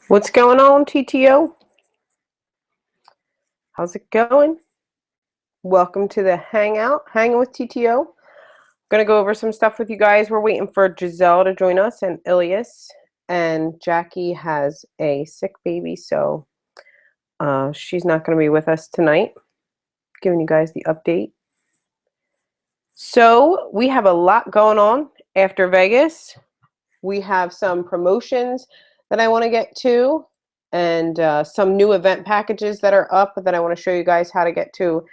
What's going on, TTO? How's it going? Welcome to the Hangout, Hanging with TTO. I'm going to go over some stuff with you guys. We're waiting for Giselle to join us and Ilias. And Jackie has a sick baby, so she's not going to be with us tonight. Giving you guys the update. So we have a lot going on after Vegas. We have some promotions that I want to get to, and some new event packages that are up that I want to show you guys how to get to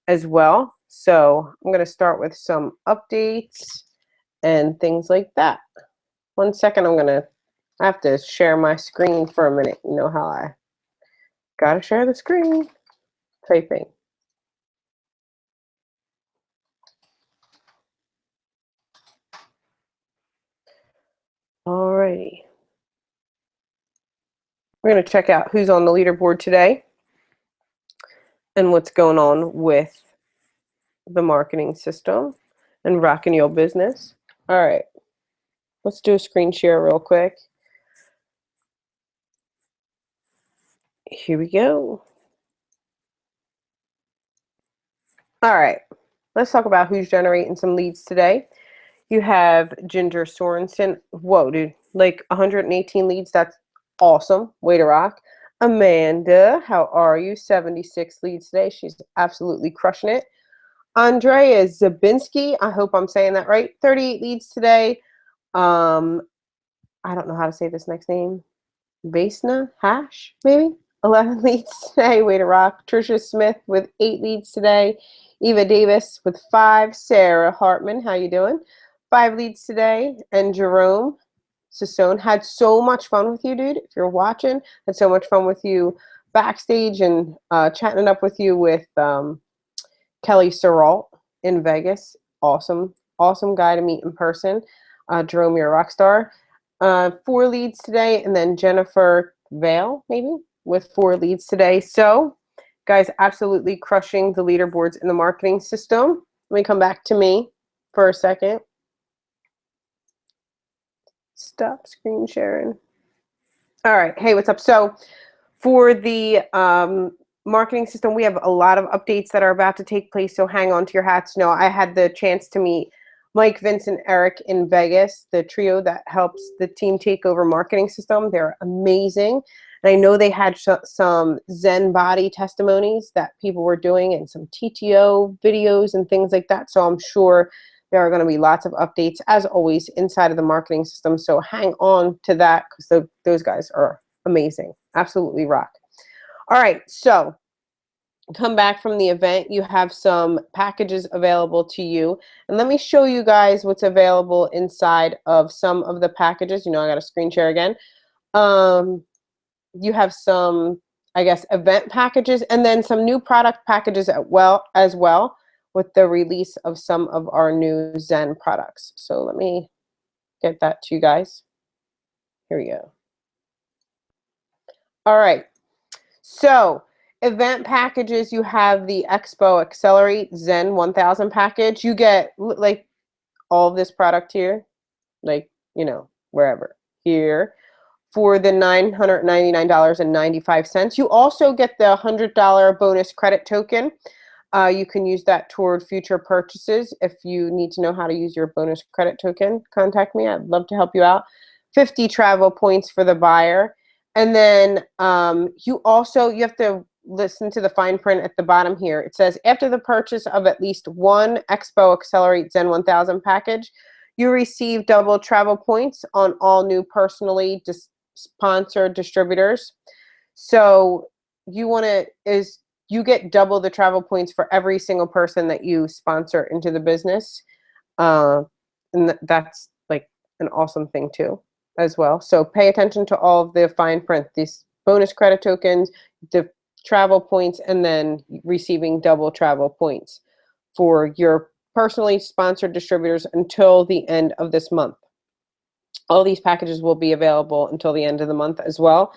as well. So I'm going to start with some updates and things like that. 1 second, I have to share my screen for a minute. You know how I gotta share the screen. Typing. Alrighty. We're going to check out who's on the leaderboard today and what's going on with the marketing system and rocking your business. All right, let's do a screen share real quick. Here we go. All right, let's talk about who's generating some leads today. You have Ginger Sorensen. Whoa, dude, like 118 leads. That's awesome. Way to rock. Amanda, how are you? 76 leads today. She's absolutely crushing it. Andrea Zabinski, I hope I'm saying that right. 38 leads today. I don't know how to say this next name. Vasna Hash, maybe? 11 leads today. Way to rock. Trisha Smith with 8 leads today. Eva Davis with 5. Sarah Hartman, how you doing? 5 leads today. And Jerome Sassone, had so much fun with you, dude. If you're watching, had so much fun with you backstage and chatting it up with you with Kelly Serrault in Vegas. Awesome. Awesome guy to meet in person. Jerome, you're a rock star. 4 leads today, and then Jennifer Vale, maybe, with 4 leads today. So, guys, absolutely crushing the leaderboards in the marketing system. Let me come back to me for a second. Stop screen sharing. All right. Hey, what's up? So, for the marketing system, we have a lot of updates that are about to take place, so hang on to your hats. You know, I had the chance to meet Mike, Vince, and Eric in Vegas, the trio that helps the team take over marketing system. They're amazing. And I know they had some Zen body testimonies that people were doing and some TTO videos and things like that. So I'm sure there are going to be lots of updates, as always, inside of the marketing system. So hang on to that, because those guys are amazing. Absolutely rock. All right, so come back from the event. You have some packages available to you. And let me show you guys what's available inside of some of the packages. You know, I got a screen share again. You have some, I guess, event packages, and then some new product packages as well with the release of some of our new Zen products. So let me get that to you guys. Here we go. All right. So event packages, you have the Expo Accelerate Zen 1000 package. You get like all of this product here, like, you know, wherever here for the $999.95. You also get the $100 bonus credit token. You can use that toward future purchases. If you need to know how to use your bonus credit token, contact me. I'd love to help you out. 50 travel points for the buyer. And then you have to listen to the fine print at the bottom here. It says, after the purchase of at least one Expo Accelerate Zen 1000 package, you receive double travel points on all new personally sponsored distributors. So you get double the travel points for every single person that you sponsor into the business. And that's like an awesome thing too, as well. So pay attention to all of the fine print, these bonus credit tokens, the travel points, and then receiving double travel points for your personally sponsored distributors until the end of this month. All these packages will be available until the end of the month as well.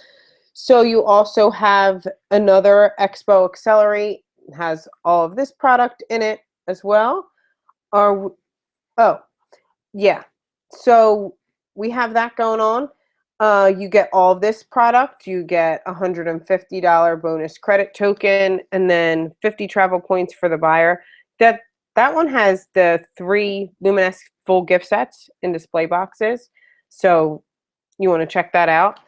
So you also have another Expo Accelerate. It has all of this product in it as well. Oh, yeah. So we have that going on. You get all this product. You get $150 bonus credit token, and then 50 travel points for the buyer. That one has the 3 Luminesque full gift sets in display boxes. So you want to check that out.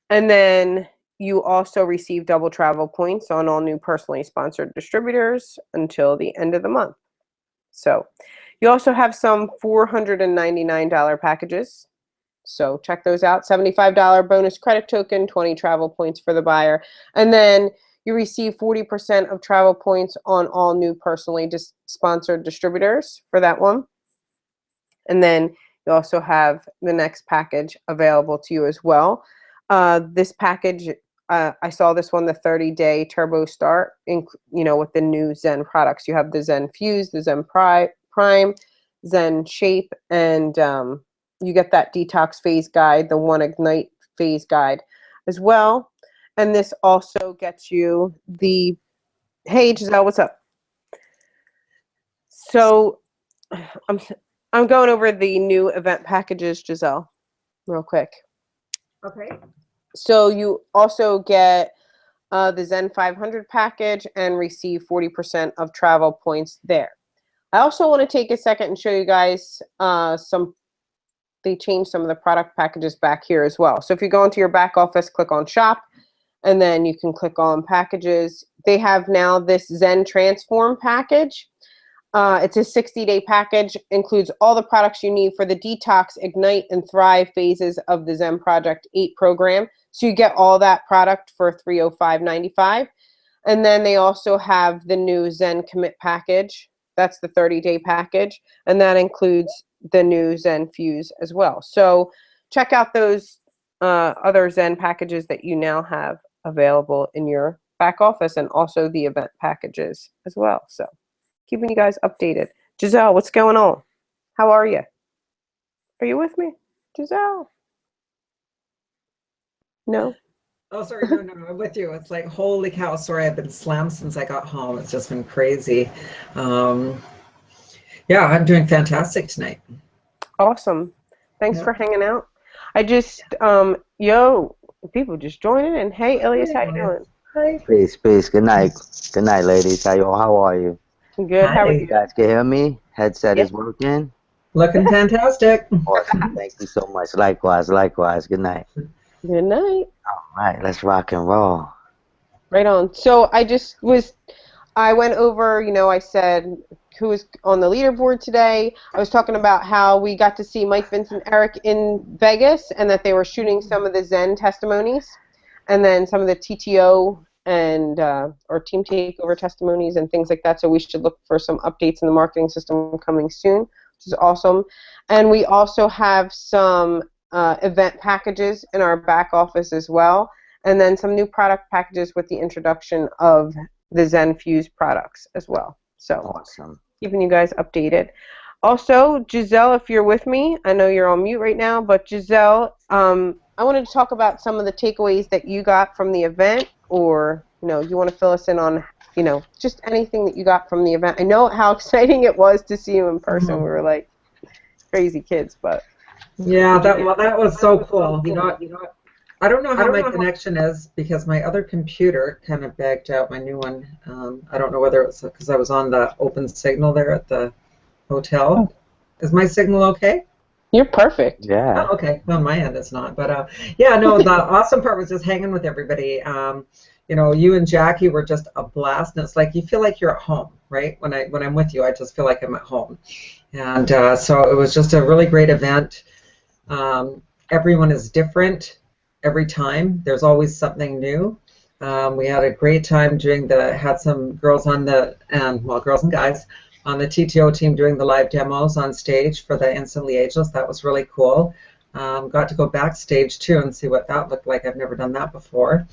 And then you also receive double travel points on all new personally sponsored distributors until the end of the month. So you also have some $499 packages. So check those out. $75 bonus credit token, 20 travel points for the buyer. And then you receive 40% of travel points on all new personally sponsored distributors for that one. And then you also have the next package available to you as well. This package, I saw this one, the 30-day Turbo Start, with the new Zen products. You have the Zen Fuse, the Zen Prime, Zen Shape, and you get that detox phase guide, the One Ignite phase guide as well. And this also gets you the, hey Giselle, what's up? So I'm going over the new event packages, Giselle, real quick. Okay. So you also get the Zen 500 package and receive 40% of travel points there. I also want to take a second and show you guys they changed some of the product packages back here as well. So if you go into your back office, click on shop, and then you can click on packages. They have now this Zen Transform package. It's a 60-day package, includes all the products you need for the Detox, Ignite, and Thrive phases of the Zen Project 8 program. So you get all that product for $305.95. And then they also have the new Zen Commit package. That's the 30-day package. And that includes the new Zen Fuse as well. So check out those other Zen packages that you now have available in your back office, and also the event packages as well. So keeping you guys updated. Giselle, what's going on? How are you? Are you with me, Giselle? No? Oh, sorry. No, I'm with you. It's like, holy cow. Sorry, I've been slammed since I got home. It's just been crazy. Yeah, I'm doing fantastic tonight. Awesome. Thanks for hanging out. I just, people just joining in. Hey, Elias, how you doing? Hi. Peace. Good night, ladies. How are you? Good. How are Hi. you? You guys can hear me? Headset Yes. is working. Looking fantastic. Awesome. Thank you so much. Likewise. Good night. Good night. All right, let's rock and roll. Right on. So I went over, I said who was on the leaderboard today. I was talking about how we got to see Mike, Vincent, Eric in Vegas, and that they were shooting some of the Zen testimonies, and then some of the TTO and or team takeover testimonies and things like that. So we should look for some updates in the marketing system coming soon, which is awesome. And we also have some event packages in our back office as well, and then some new product packages with the introduction of the Zen Fuse products as well. So Awesome. Keeping you guys updated. Also, Giselle, if you're with me, I know you're on mute right now, but Giselle, I wanted to talk about some of the takeaways that you got from the event, or you want to fill us in on just anything that you got from the event. I know how exciting it was to see you in person. We were like crazy kids, but yeah, that was so cool. I don't know how my connection is because my other computer kind of bagged out, my new one. I don't know whether it's because I was on the open signal there at the hotel. Is my signal okay? You're perfect. Yeah. Oh, okay. On my end, it's not. But yeah, no, the awesome part was just hanging with everybody. You and Jackie were just a blast, and it's like you feel like you're at home, right? When I'm with you, I just feel like I'm at home. And so it was just a really great event. Everyone is different. Every time there's always something new. We had a great time had some girls on girls and guys on the TTO team doing the live demos on stage for the Instantly Ageless. That was really cool. Got to go backstage too and see what that looked like. I've never done that before.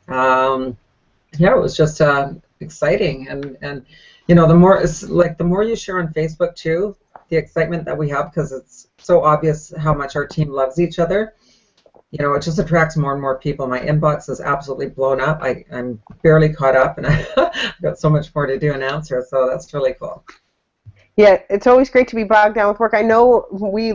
Yeah, it was just exciting, and the more you share on Facebook too, the excitement that we have, because it's so obvious how much our team loves each other. It just attracts more and more people. My inbox is absolutely blown up. I'm barely caught up, and I've got so much more to do and answer, so that's really cool. Yeah, it's always great to be bogged down with work. I know we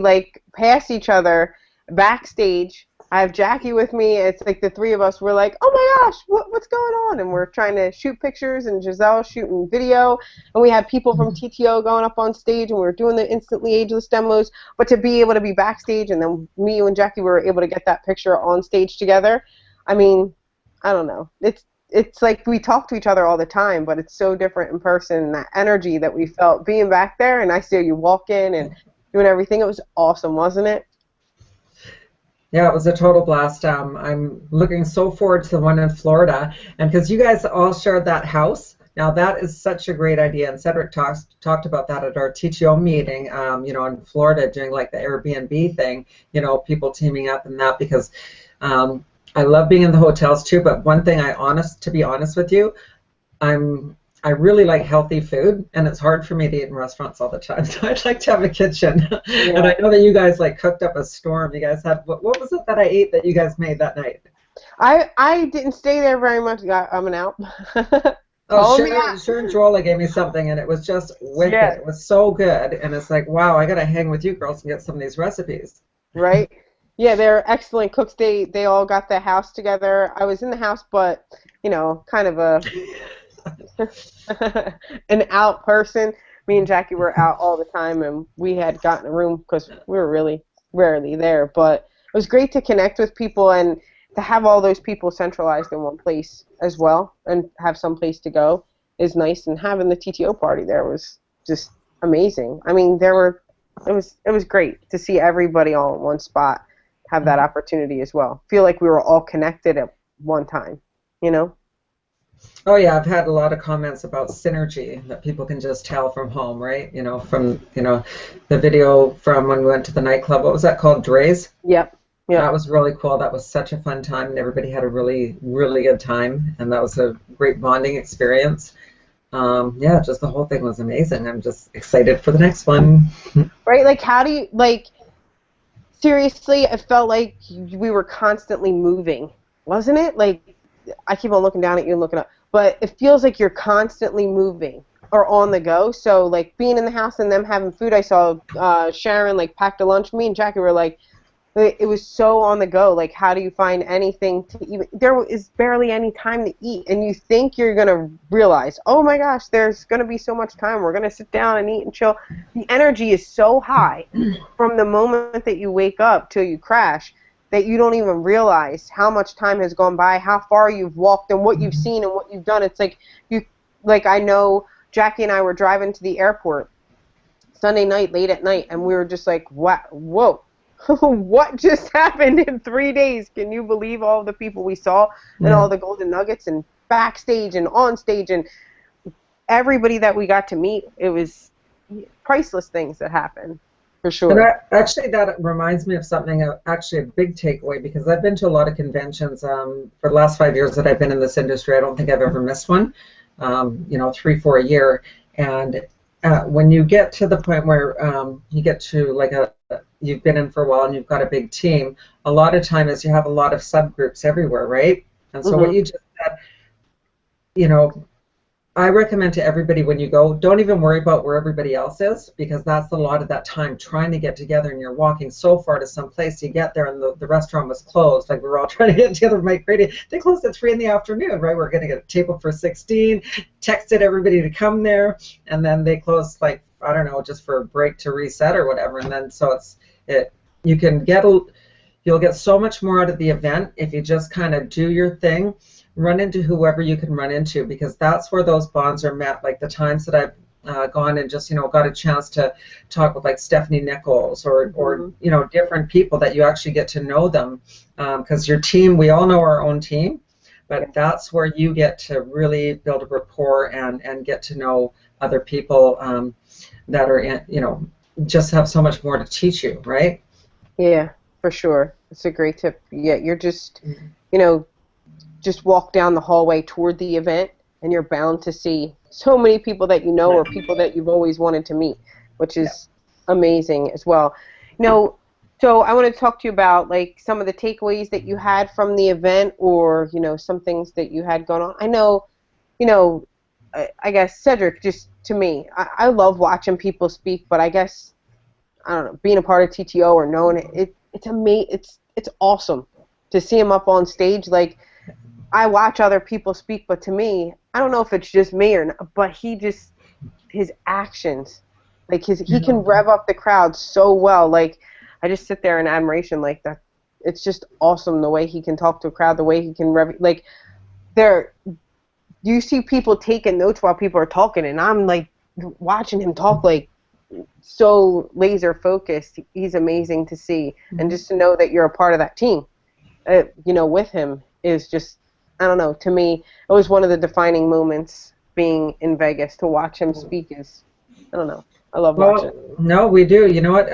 pass each other backstage I have Jackie with me. It's like the three of us. We're like, oh my gosh, what's going on? And we're trying to shoot pictures, and Giselle shooting video. And we had people from TTO going up on stage, and we were doing the instantly ageless demos. But to be able to be backstage, and then me, you, and Jackie were able to get that picture on stage together. I mean, I don't know. It's like we talk to each other all the time, but it's so different in person. And that energy that we felt being back there, and I see you walk in and doing everything. It was awesome, wasn't it? Yeah, it was a total blast. I'm looking so forward to the one in Florida, and because you guys all shared that house, now that is such a great idea. And Cedric talked about that at our TTO meeting, in Florida, doing like the Airbnb thing, people teaming up and that, because I love being in the hotels too. But one thing to be honest with you, I really like healthy food, and it's hard for me to eat in restaurants all the time. So I'd like to have a kitchen. Yeah. And I know that you guys like cooked up a storm. You guys had, what was it that I ate that you guys made that night? I didn't stay there very much. I'm an out. Oh, Sharon Drola gave me something, and it was just wicked. Yeah. It was so good, and it's like, wow, I gotta hang with you girls and get some of these recipes. Right? Yeah, they're excellent cooks. They all got the house together. I was in the house, but kind of a an out person. Me and Jackie were out all the time, and we had gotten a room because we were really rarely there. But it was great to connect with people and to have all those people centralized in one place as well, and have some place to go is nice. And having the TTO party there was just amazing. I mean, it was great to see everybody all in one spot, have that opportunity as well. Feel like we were all connected at one time, Oh yeah, I've had a lot of comments about synergy that people can just tell from home, right? From the video from when we went to the nightclub. What was that called? Dre's? Yep. That was really cool. That was such a fun time, and everybody had a really, really good time, and that was a great bonding experience. Yeah, just the whole thing was amazing. I'm just excited for the next one. Right? Like, how do you, seriously, it felt like we were constantly moving, wasn't it? Like, I keep on looking down at you and looking up, but it feels like you're constantly moving or on the go. So, like, being in the house and them having food, I saw Sharon, packed a lunch. Me and Jackie were like, it was so on the go. Like, how do you find anything to eat? There is barely any time to eat, and you think you're going to realize, oh my gosh, there's going to be so much time. We're going to sit down and eat and chill. The energy is so high from the moment that you wake up till you crash that you don't even realize how much time has gone by, how far you've walked, and what you've seen and what you've done. It's like I know Jackie and I were driving to the airport Sunday night, late at night, and we were just like, wow, whoa. What just happened in 3 days? Can you believe all the people we saw and all the golden nuggets and backstage and on stage and everybody that we got to meet? It was priceless things that happened, for sure. And actually, that reminds me of something, actually a big takeaway, because I've been to a lot of conventions for the last 5 years that I've been in this industry. I don't think I've ever missed one, 3, 4 a year. And when you get to the point where you get to you've been in for a while and you've got a big team, a lot of times you have a lot of subgroups everywhere, right? And so what you just said, I recommend to everybody when you go, don't even worry about where everybody else is, because that's a lot of that time trying to get together, and you're walking so far to some place. You get there and the restaurant was closed. Like, we were all trying to get together with Mike Brady. They closed at 3 in the afternoon, right? We're going to get a table for 16, texted everybody to come there, and then they closed, I don't know, just for a break to reset or whatever. And then so you'll get so much more out of the event if you just kind of do your thing. Run into whoever you can run into, because that's where those bonds are met. Like the times that I've gone and just got a chance to talk with Stephanie Nichols or different people that you actually get to know them, because your team, we all know our own team, but that's where you get to really build a rapport and get to know other people that are just have so much more to teach you, right? Yeah, for sure. It's a great tip. Yeah, you're just just walk down the hallway toward the event, and you're bound to see so many people that you know or people that you've always wanted to meet, which is amazing as well. So I want to talk to you about some of the takeaways that you had from the event, or some things that you had going on. I know, I guess Cedric, just to me, I love watching people speak, but I guess I don't know, being a part of TTO or knowing it's amazing. It's awesome to see him up on stage. Like, I watch other people speak, but to me, I don't know if it's just me or not, but his actions, like he can rev up the crowd so well. Like, I just sit there in admiration, like that. It's just awesome the way he can talk to a crowd, the way he can rev. Like, you see people taking notes while people are talking, and I'm like watching him talk like so laser focused. He's amazing to see, and just to know that you're a part of that team, with him is just, I don't know. To me, it was one of the defining moments being in Vegas to watch him speak. Is, I don't know. I love watching. No, we do. You know what?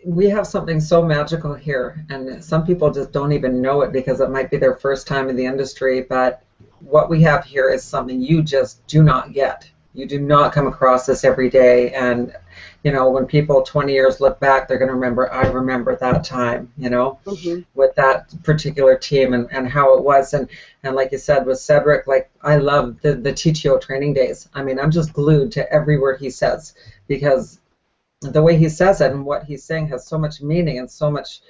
We have something so magical here, and some people just don't even know it because it might be their first time in the industry, but what we have here is something you just do not get. You do not come across this every day, and when people 20 years look back, they're going to remember, I remember that time, with that particular team and how it was. And like you said, with Cedric, like, I love the TTO training days. I mean, I'm just glued to every word he says, because the way he says it and what he's saying has so much meaning and so much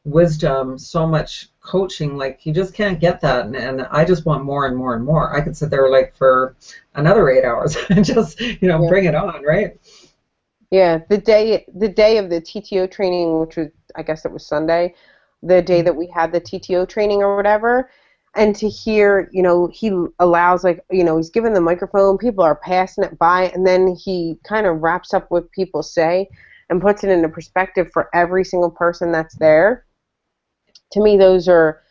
wisdom, so much coaching. Like, you just can't get that, and I just want more and more and more. I could sit there like for another 8 hours and just bring it on, right? Yeah, the day of the TTO training, which was, I guess it was Sunday, the day that we had the TTO training or whatever, and to hear, he allows, like, he's given the microphone, people are passing it by, and then he kind of wraps up what people say and puts it into perspective for every single person that's there. To me, those are,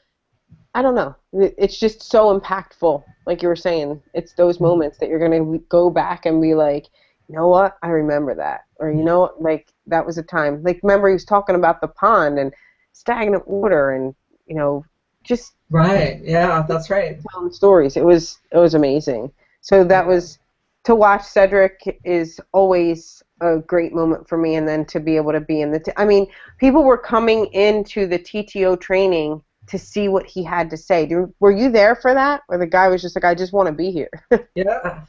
I don't know, it's just so impactful. Like you were saying, it's those moments that you're going to go back and be like, you know what, I remember that. Or, like, that was a time. Like, remember he was talking about the pond and stagnant water and, just... Right, yeah, that's right. Telling stories. It was amazing. So that was, to watch Cedric is always a great moment for me, and then to be able to be in I mean, people were coming into the TTO training to see what he had to say. Were you there for that? Or the guy was just like, I just want to be here? Yeah.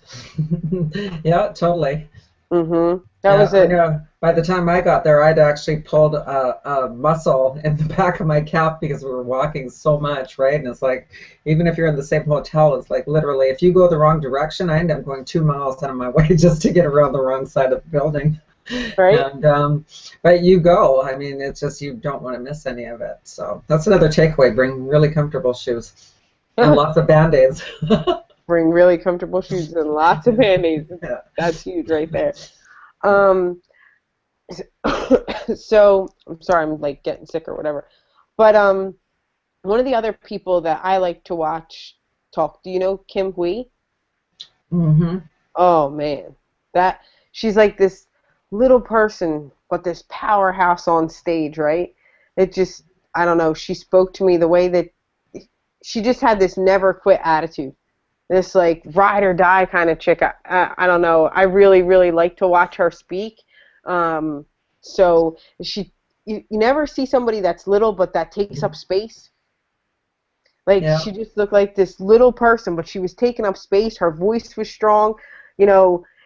Yeah, totally. That was it. I know. By the time I got there, I'd actually pulled a muscle in the back of my calf because we were walking so much, right? And it's like, even if you're in the same hotel, it's like literally, if you go the wrong direction, I end up going 2 miles out of my way just to get around the wrong side of the building. Right. And but you go. I mean, it's just, you don't want to miss any of it. So that's another takeaway: bring really comfortable shoes and lots of Band-Aids. Bring really comfortable shoes and lots of Band-Aids. Yeah. That's huge right there. So I'm sorry, I'm like getting sick or whatever. But one of the other people that I like to watch talk, do you know Kim Hui? Oh man, she's like this little person, but this powerhouse on stage, right? It just, I don't know, she spoke to me the way that she just had this never quit attitude. This like ride or die kind of chick. I don't know. I really, really like to watch her speak. So you never see somebody that's little but that takes up space. Like, she just looked like this little person, but she was taking up space. Her voice was strong.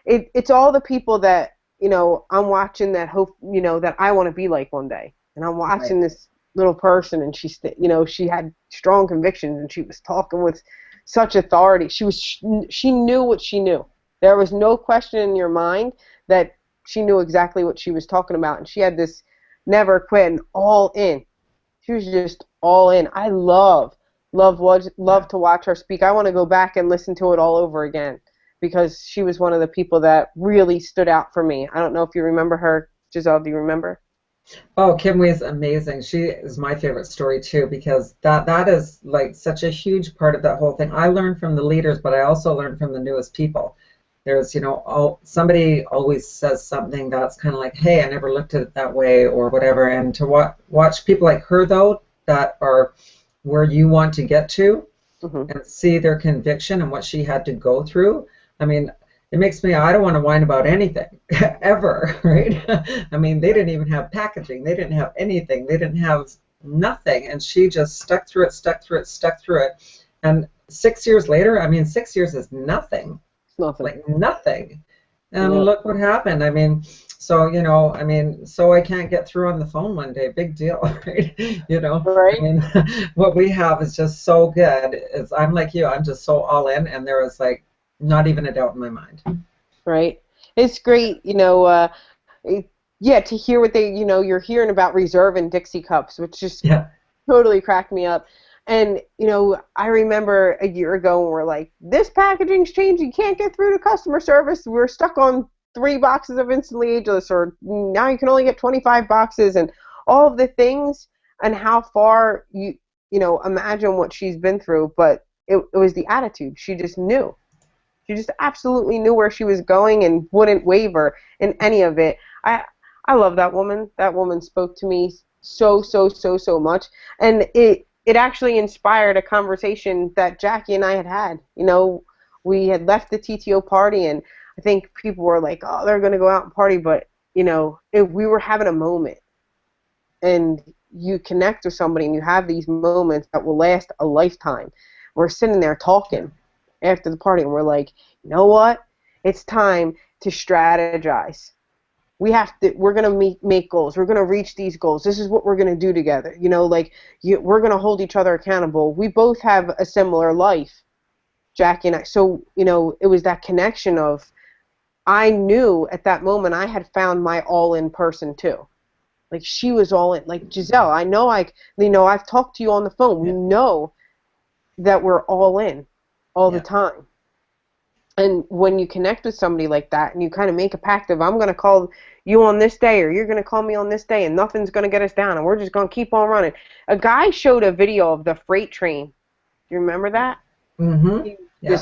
It's all the people that, I'm watching that hope, that I want to be like one day. And I'm watching this little person, and she had strong convictions, and she was talking with such authority. She knew what she knew. There was no question in your mind that she knew exactly what she was talking about, and she had this never quit and all in. She was just all in. I love to watch her speak. I want to go back and listen to it all over again, because she was one of the people that really stood out for me. I don't know if you remember her. Giselle, do you remember? Oh, Kim Wee is amazing. She is my favorite story too, because that is like such a huge part of that whole thing. I learned from the leaders, but I also learned from the newest people. There's, somebody always says something that's kind of like, hey, I never looked at it that way or whatever. And to watch people like her, though, that are where you want to get to, and see their conviction and what she had to go through. I mean, it makes me, I don't want to whine about anything, ever, right? I mean, they didn't even have packaging. They didn't have anything. They didn't have nothing. And she just stuck through it. And 6 years later, I mean, 6 years is nothing. Nothing. Like nothing. And Yep. look what happened. I mean, so, you know, I mean, so I can't get through on the phone one day. Big deal, right? You know, I Right. mean, what we have is just so good. Is I'm like you, I'm just so all in, and there was like not even a doubt in my mind. Right. It's great, it- yeah, to hear what they, you're hearing about Reserve and Dixie cups, which just Yeah. totally cracked me up. And, I remember a year ago when we're like, this packaging's changed. You can't get through to customer service. We're stuck on 3 boxes of Instantly Ageless, or now you can only get 25 boxes, and all of the things, and how far imagine what she's been through. But it was the attitude. She just knew. She just absolutely knew where she was going and wouldn't waver in any of it. I love that woman. That woman spoke to me so, so, so, so much, and it actually inspired a conversation that Jackie and I had had. We had left the TTO party, and I think people were like, "Oh, they're going to go out and party," but we were having a moment, and you connect with somebody, and you have these moments that will last a lifetime. We're sitting there talking after the party, and we're like, you know what? It's time to strategize. We're going to make goals. We're going to reach these goals. This is what we're going to do together. We're going to hold each other accountable. We both have a similar life, Jackie and I. So, it was that connection of, I knew at that moment I had found my all-in person too. Like, she was all in. Like, Giselle, I know I've talked to you on the phone. We know that we're all in all the Yeah. time. And when you connect with somebody like that, and you kind of make a pact of, I'm going to call you on this day, or you're going to call me on this day, and nothing's going to get us down, and we're just going to keep on running. A guy showed a video of the freight train. Do you remember that? Mm-hmm. Yeah.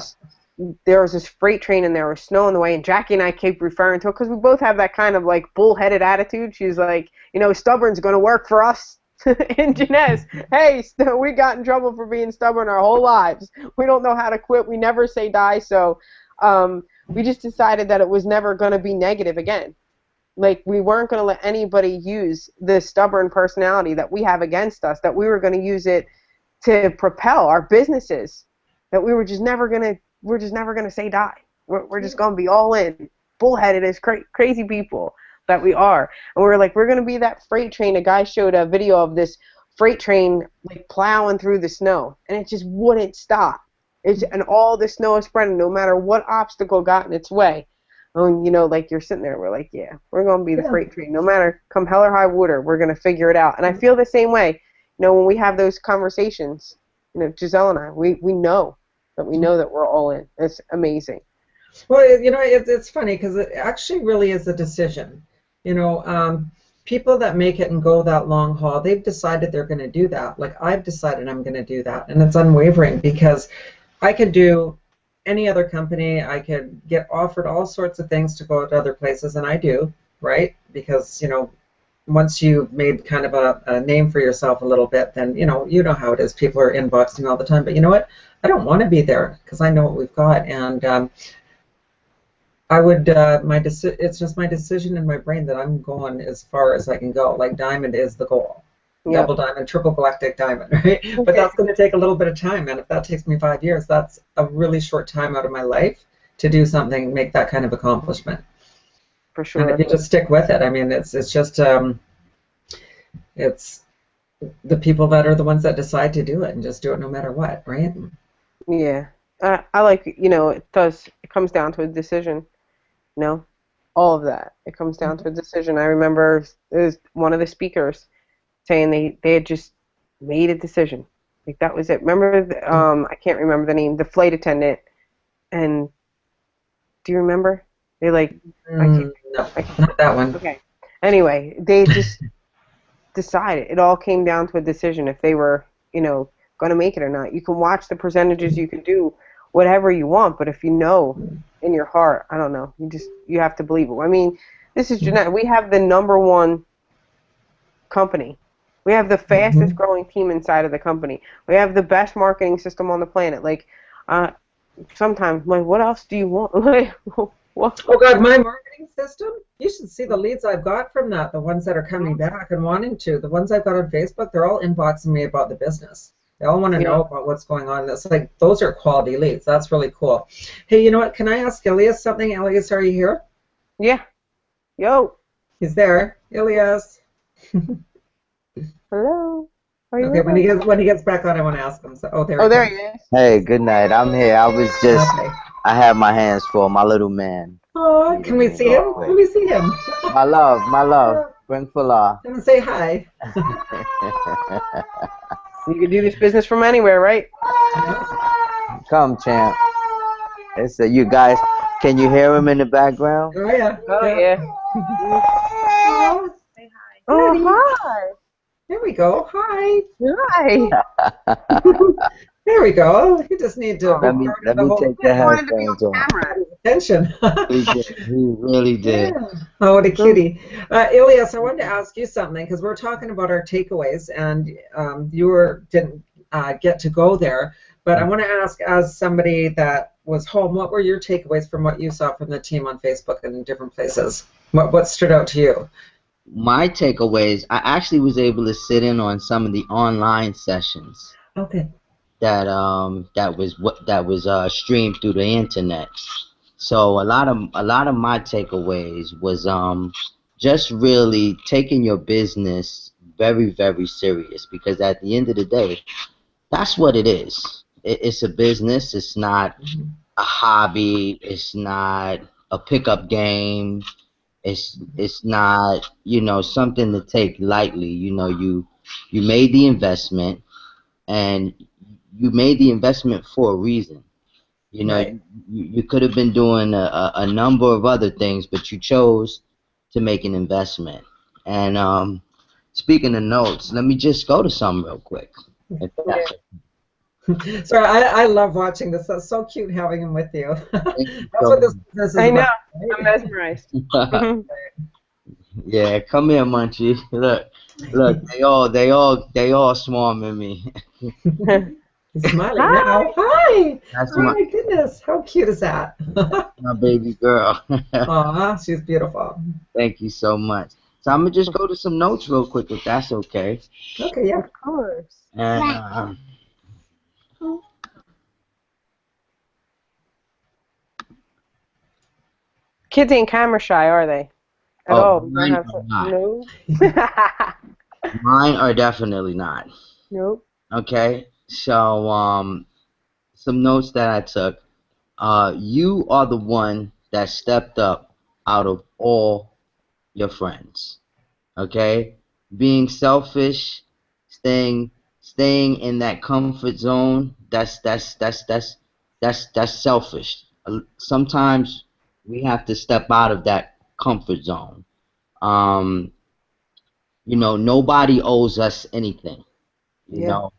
There was this freight train, and there was snow in the way, and Jackie and I keep referring to it because we both have that kind of like bullheaded attitude. She's like, stubborn's going to work for us. And Jeunesse, hey, we got in trouble for being stubborn our whole lives. We don't know how to quit. We never say die. So we just decided that it was never going to be negative again. Like, we weren't going to let anybody use the stubborn personality that we have against us, that we were going to use it to propel our businesses, that we're just never going to say die. We're just going to be all in, bullheaded as crazy people that we are. And we were like, we're going to be that freight train. A guy showed a video of this freight train like plowing through the snow, and it just wouldn't stop. And all the snow is spreading, no matter what obstacle got in its way. And like, you're sitting there, we're like, yeah, we're going to be the Yeah. freight train. No matter, come hell or high water, we're going to figure it out. And I feel the same way. When we have those conversations, Giselle and I, we know that we're all in. It's amazing. Well, it's funny because it actually really is a decision. People that make it and go that long haul, they've decided they're going to do that. Like, I've decided I'm going to do that, and it's unwavering because I could do any other company. I could get offered all sorts of things to go to other places, and I do, right? Because, once you've made kind of a name for yourself a little bit, then, you know how it is. People are inboxing me all the time. But you know what? I don't want to be there because I know what we've got. And I would, it's just my decision in my brain that I'm going as far as I can go. Like, diamond is the goal. Yep. Double diamond, triple galactic diamond, right? But that's going to take a little bit of time, and if that takes me 5 years, that's a really short time out of my life to do something, make that kind of accomplishment. For And if sure. you just stick with it, I mean, it's just it's the people that are the ones that decide to do it and just do it no matter what, right? Yeah. I like, it comes down to a decision, all of that. It comes down to a decision. I remember there's one of the speakers saying they had just made a decision. Like, that was it. Remember, I can't remember the name, the flight attendant. And do you remember? They like, No, not that one. okay. Anyway, they just decided. It all came down to a decision if they were, going to make it or not. You can watch the percentages, you can do whatever you want, but if you know in your heart, I don't know, you have to believe it. I mean, this is Jeanette. We have the #1 company. We have the fastest growing team inside of the company. We have the best marketing system on the planet. Like, sometimes, like, what else do you want? Like, what? Oh God, my marketing system? You should see the leads I've got from that, the ones that are coming back and wanting to. The ones I've got on Facebook, they're all inboxing me about the business. They all want to know about what's going on. That's like, those are quality leads. That's really cool. Hey, you know what? Can I ask Elias something? Elias, are you here? Yeah. Yo. He's there. Ilias. Hello. Are you Okay, with us? when he gets back on, I want to ask him. So, oh, there Oh, he there he comes. is. Hey, good night. I'm here. I was just, Okay. I have my hands full. My little man Oh, needed can we me see real him? quick. Let me see him. My love. Bring Fula. Come and say hi. You can do this business from anywhere, right? Come, champ. It's you guys. Can you hear him in the background? Oh yeah. Oh, Yeah. yeah. Oh, Oh, Daddy. hi. There we go. Hi. Hi. There we go. You just need to be Let Oh, me part of let the me whole take the he wanted to be headphones on off. camera. attention. He did. He really did. Yeah. Oh, what a cutie. Ilias, I wanted to ask you something because we're talking about our takeaways, and didn't get to go there. But I want to ask, as somebody that was home, what were your takeaways from what you saw from the team on Facebook and different places? What stood out to you? My takeaways, I actually was able to sit in on some of the online sessions Okay. that was streamed through the internet. So a lot of my takeaways was just really taking your business very, very serious, because at the end of the day, that's what it is. It's a business. It's not a hobby. It's not a pickup game. It's not, something to take lightly. You made the investment, and you made the investment for a reason. Right. You could have been doing a number of other things, but you chose to make an investment. And speaking of notes, let me just go to some real quick. If Yeah. that's Sorry, I love watching this. That's so cute having him with you. Thank you That's what so this business is I know. about, I'm right? mesmerized. much. Yeah, come here, Munchie. Look, they all swarming me. He's smiling Hi. now. Hi. That's Oh my my goodness. How cute is that? my baby girl. Aw, she's beautiful. Thank you so much. So I'm gonna just go to some notes real quick, if that's okay. Okay, yeah. Of course. And Kids ain't camera shy, are they? At oh, all? You don't mine have are to. not. No. Mine are definitely not. Nope. Okay. So some notes that I took. You are the one that stepped up out of all your friends. Okay, being selfish, staying staying in that comfort zone, that's selfish. Sometimes we have to step out of that comfort zone. um Nobody owes us anything, you Yeah. know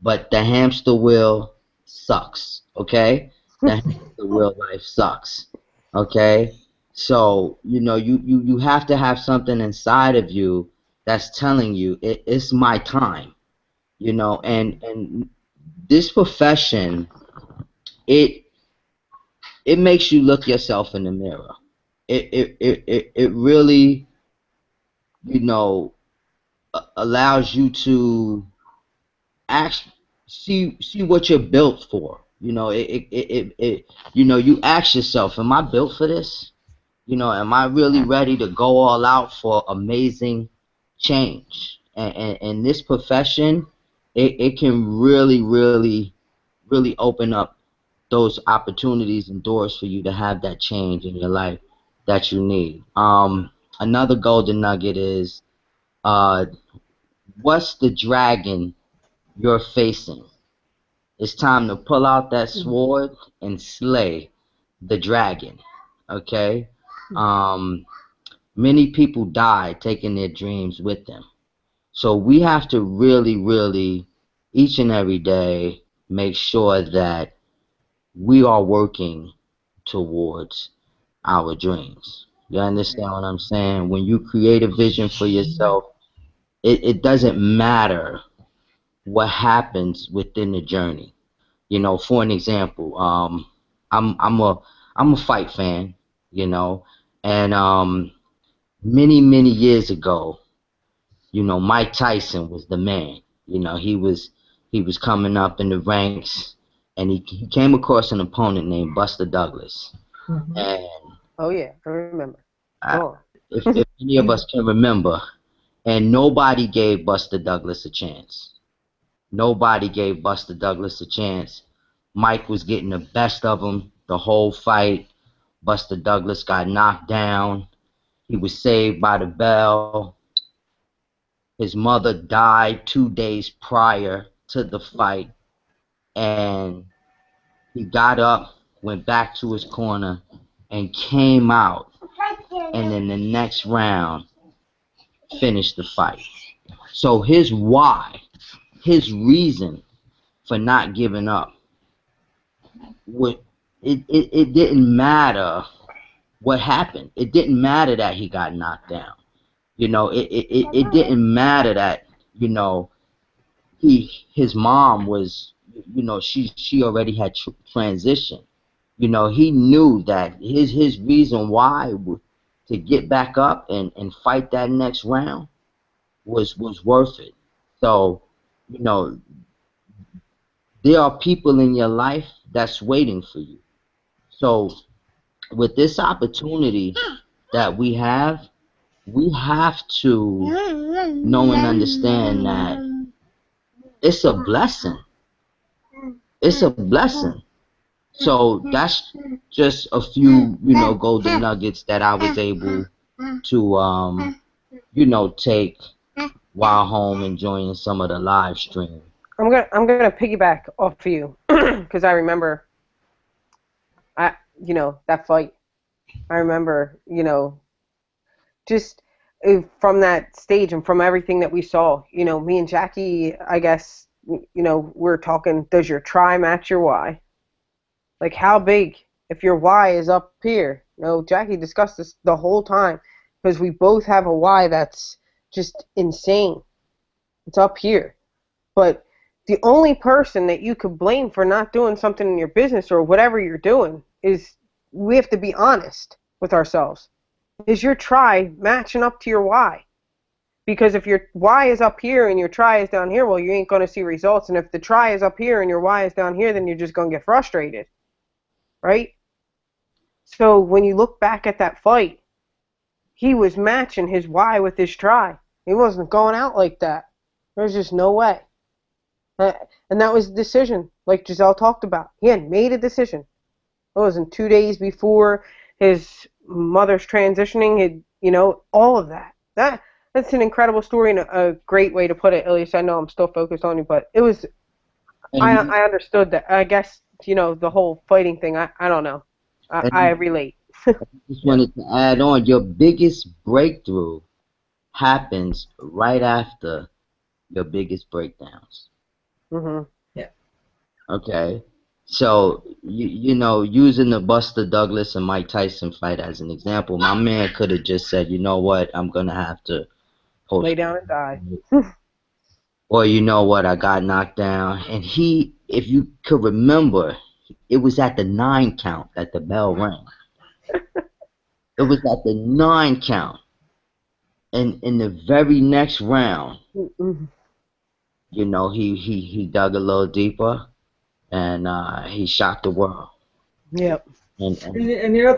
but the hamster wheel sucks. Okay, the hamster wheel life sucks. Okay, so you have to have something inside of you that's telling you it's my time. And this profession, it it makes you look yourself in the mirror. It really, you know allows you to ask see what you're built for. You ask yourself, am I built for this? Am I really ready to go all out for amazing change? And this profession, it can really, really, really open up those opportunities and doors for you to have that change in your life that you need. Another golden nugget is, uh, what's the dragon you're facing? It's time to pull out that sword and slay the dragon. Okay? Um, Many people die taking their dreams with them. So we have to really, really, each and every day, make sure that we are working towards our dreams. You understand what I'm saying? When you create a vision for yourself, it doesn't matter what happens within the journey. For an example, I'm a fight fan, you know, and many years ago, Mike Tyson was the man. He was coming up in the ranks, and he came across an opponent named Buster Douglas. Mhm. And Oh yeah, I remember. I, Oh. if any of us can remember, and nobody gave Buster Douglas a chance. Nobody gave Buster Douglas a chance. Mike was getting the best of him the whole fight. Buster Douglas got knocked down. He was saved by the bell. His mother died 2 days prior to the fight, and he got up, went back to his corner, and came out, and in the next round finished the fight. So his why, his reason for not giving up, it didn't matter what happened. It didn't matter that he got knocked down. It didn't matter that, his mom was, she already had transitioned. He knew that his reason why to get back up and fight that next round was worth it. So, you know, there are people in your life that's waiting for you. So with this opportunity that we have to know and understand that it's a blessing. It's a blessing. So that's just a few, golden nuggets that I was able to, take while home enjoying some of the live stream. I'm gonna piggyback off of you because I remember, that fight. I remember, just from that stage and from everything that we saw. Me and Jackie, I guess, we're talking. Does your try match your why? Like how big? If your why is up here, Jackie discussed this the whole time because we both have a why that's just insane. It's up here. But the only person that you could blame for not doing something in your business or whatever you're doing is we have to be honest with ourselves. Is your try matching up to your why? Because if your why is up here and your try is down here, well, you ain't going to see results. And if the try is up here and your why is down here, then you're just going to get frustrated, right? So when you look back at that fight, he was matching his why with his try. He wasn't going out like that. There's just no way. And that was the decision, like Giselle talked about. He had made a decision. It wasn't 2 days before his mother's transitioning. All of that. That's an incredible story and a great way to put it. At least I know I'm still focused on you, but it was. I understood that. I guess the whole fighting thing. I don't know. I relate. Just wanted to add on, your biggest breakthrough happens right after your biggest breakdowns. Mhm. Yeah. Okay. So using the Buster Douglas and Mike Tyson fight as an example, my man could have just said, you know what, I'm gonna have to Lay post, down and die. or you know what, I got knocked down, and if you could remember, it was at the 9 count that the bell rang. It was at the 9 count, and in the very next round, Mhm. he dug a little deeper, and he shocked the world. Yep. And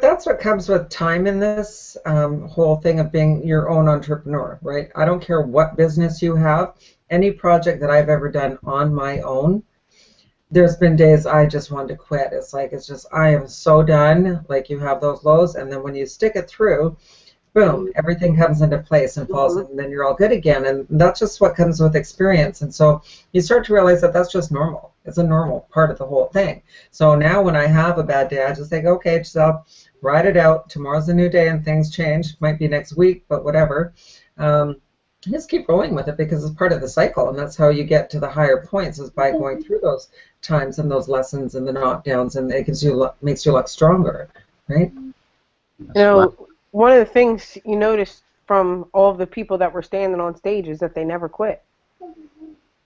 that's what comes with time in this whole thing of being your own entrepreneur, right? I don't care what business you have, any project that I've ever done on my own, there's been days I just wanted to quit. It's just, I am so done. Like you have those lows, and then when you stick it through, boom, everything comes into place and falls, and then you're all good again. And that's just what comes with experience. And so you start to realize that that's just normal. It's a normal part of the whole thing. So now when I have a bad day, I just think, okay, Giselle, ride it out. Tomorrow's a new day and things change. Might be next week, but whatever. Just keep rolling with it because it's part of the cycle, and that's how you get to the higher points, is by going through those times and those lessons and the knockdowns, and it makes you a lot stronger, right? One of the things you notice from all of the people that were standing on stage is that they never quit.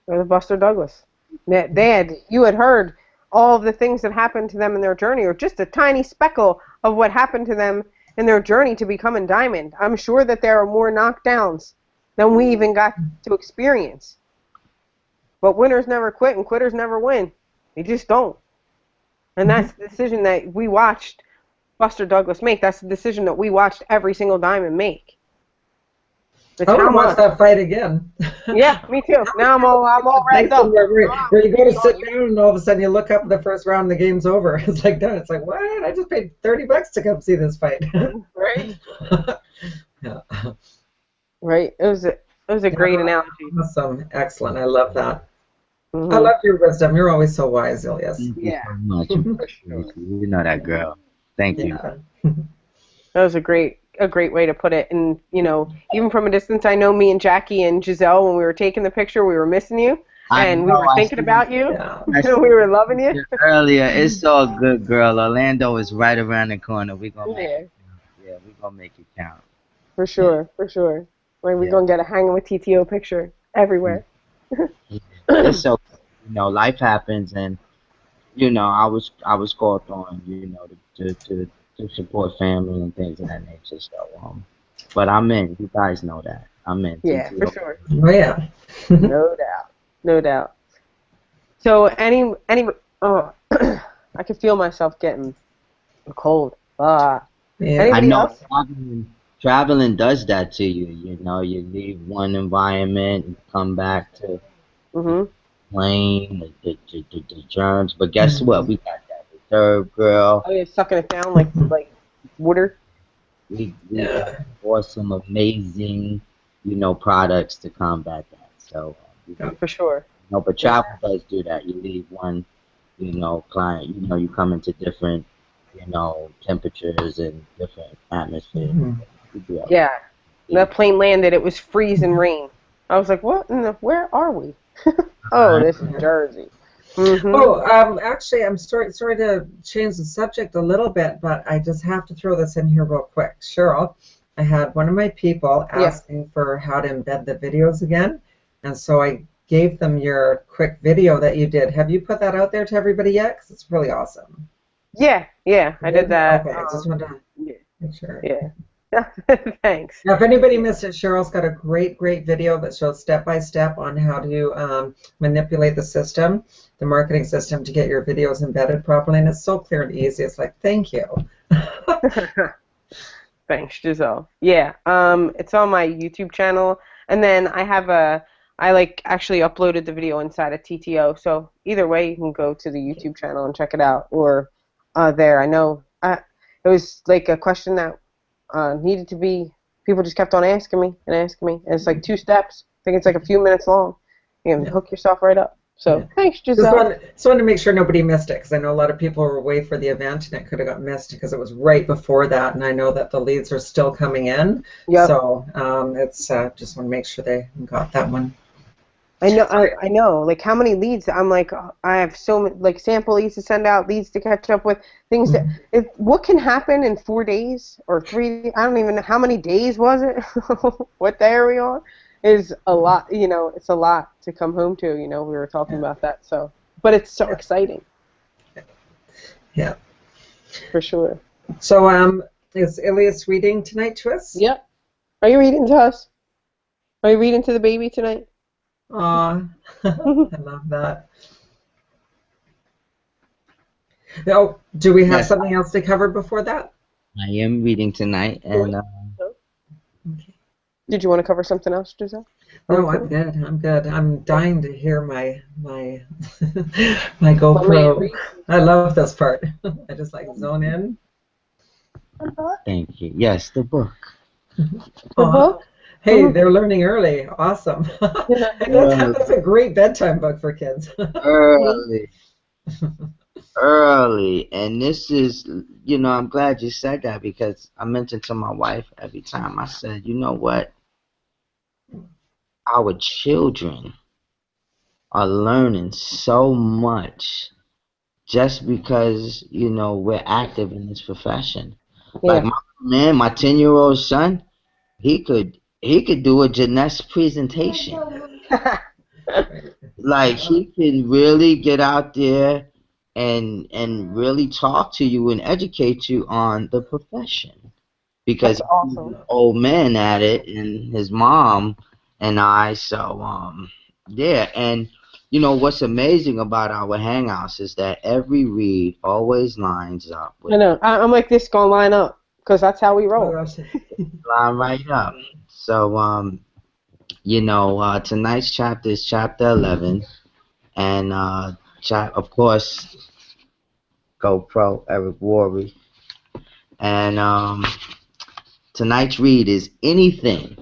Or the Buster Douglas. You had heard all of the things that happened to them in their journey, or just a tiny speckle of what happened to them in their journey to becoming Diamond. I'm sure that there are more knockdowns than we even got to experience. But winners never quit and quitters never win. They just don't. And that's the decision that we watched Buster Douglas make. That's the decision that we watched every single diamond make. It's I want how to watch much. that fight again. Yeah, me too. Now I'm all Like wrapped up. where you go to sit down and all of a sudden you look up at the first round and the game's over. It's like done. It's like, what? I just paid $30 to come see this fight. Right. Yeah. Right. It was a great analogy. Awesome. Excellent. I love that. I Hmm. love your wisdom. You're always so wise, Ilias. Thank you Yeah. so much. For sure. You know that, girl. Thank you. Yeah. That was a great way to put it. And even from a distance, I know me and Jackie and Giselle, when we were taking the picture, we were missing you, I and we know. were thinking about you. Yeah. I We were loving you. said earlier. It's all good, girl. Orlando is right around the corner. We gonna make Yeah, it count. Yeah, we gonna make it count. for sure, for sure. Like we're Yeah. gonna get a hanging with TTO picture everywhere. It's so life happens, and I was called on, to support family and things of that nature. So but I'm in. You guys know that I'm in. Yeah, for TTO. sure. Oh yeah. No doubt, no doubt. So oh, I could feel myself getting a cold. Yeah. I Anybody know else? traveling does that to you. You leave one environment and come back to Mhm. plane, the germs. But guess what? We got that reserve, girl. Oh, you're sucking it down like water. We got Yeah. awesome, amazing, products to combat that. So, For sure. but travel does do that. You leave one, client, you come into different, temperatures and different atmospheres. Mhm. You do that. Yeah. That plane landed. It was freezing rain. I was like, "What? Where are we?" Oh, this is Jersey. Mhm. Oh, actually, I'm sorry to change the subject a little bit, but I just have to throw this in here real quick. Cheryl, I had one of my people Yeah. asking for how to embed the videos again, and so I gave them your quick video that you did. Have you put that out there to everybody yet? Because it's really awesome. Yeah. I did that. Okay, I just wanted to Yeah. make sure. Yeah. Thanks. Now, if anybody missed it, Cheryl's got a great video that shows step by step on how to manipulate the system, the marketing system, to get your videos embedded properly. And it's so clear and easy. It's like, thank you. Thanks, Giselle. Yeah. It's on my YouTube channel, and then I actually uploaded the video inside of TTO. So either way, you can go to the YouTube channel and check it out, or there. I know it was like a question that needed to be. People just kept on asking me and asking me, and it's like 2 steps. I think it's like a few minutes long. You can hook yourself right up. So Yeah. thanks, Just Giselle. wanted to make sure nobody missed it, because I know a lot of people were away for the event and it could have got missed because it was right before that, and I know that the leads are still coming in. Yep. So it's just want to make sure they got that one. I know. I know. Like how many leads? I'm like, I have so many like sample leads to send out, leads to catch up with, things that. What can happen in 4 days or 3? I don't even know how many days was it. What day are we on? Is a lot. It's a lot to come home to. We were talking about that. So, but it's so exciting. Yeah. For sure. So is Ilias reading tonight to us? Yep. Are you reading to us? Are you reading to the baby tonight? Aw, I love that. Oh, do we have Yes. something else to cover before that? I am reading tonight, and Okay. Did you want to cover something else, Giselle? No, I'm good. I'm good. I'm dying to hear my my GoPro. I love this part. I just like zone in. thank you. Yes, the book. book? Hey, they're learning early. Awesome. That's a great bedtime book for kids. Early. Early. And this is, I'm glad you said that, because I mentioned to my wife every time. I said, you know what? Our children are learning so much just because, we're active in this profession. Like my 10-year-old son, he could do a gymnastics presentation. Like he can really get out there and really talk to you and educate you on the profession, because That's awesome. he's an old man at it, and his mom and I. So yeah, and You know what's amazing about our hangouts is that every read always lines up I with know. I'm like this gonna line up because that's how we Oh roll. gosh. line right up. So tonight's chapter is chapter 11, and of course, GoPro Eric Worre, and tonight's read is anything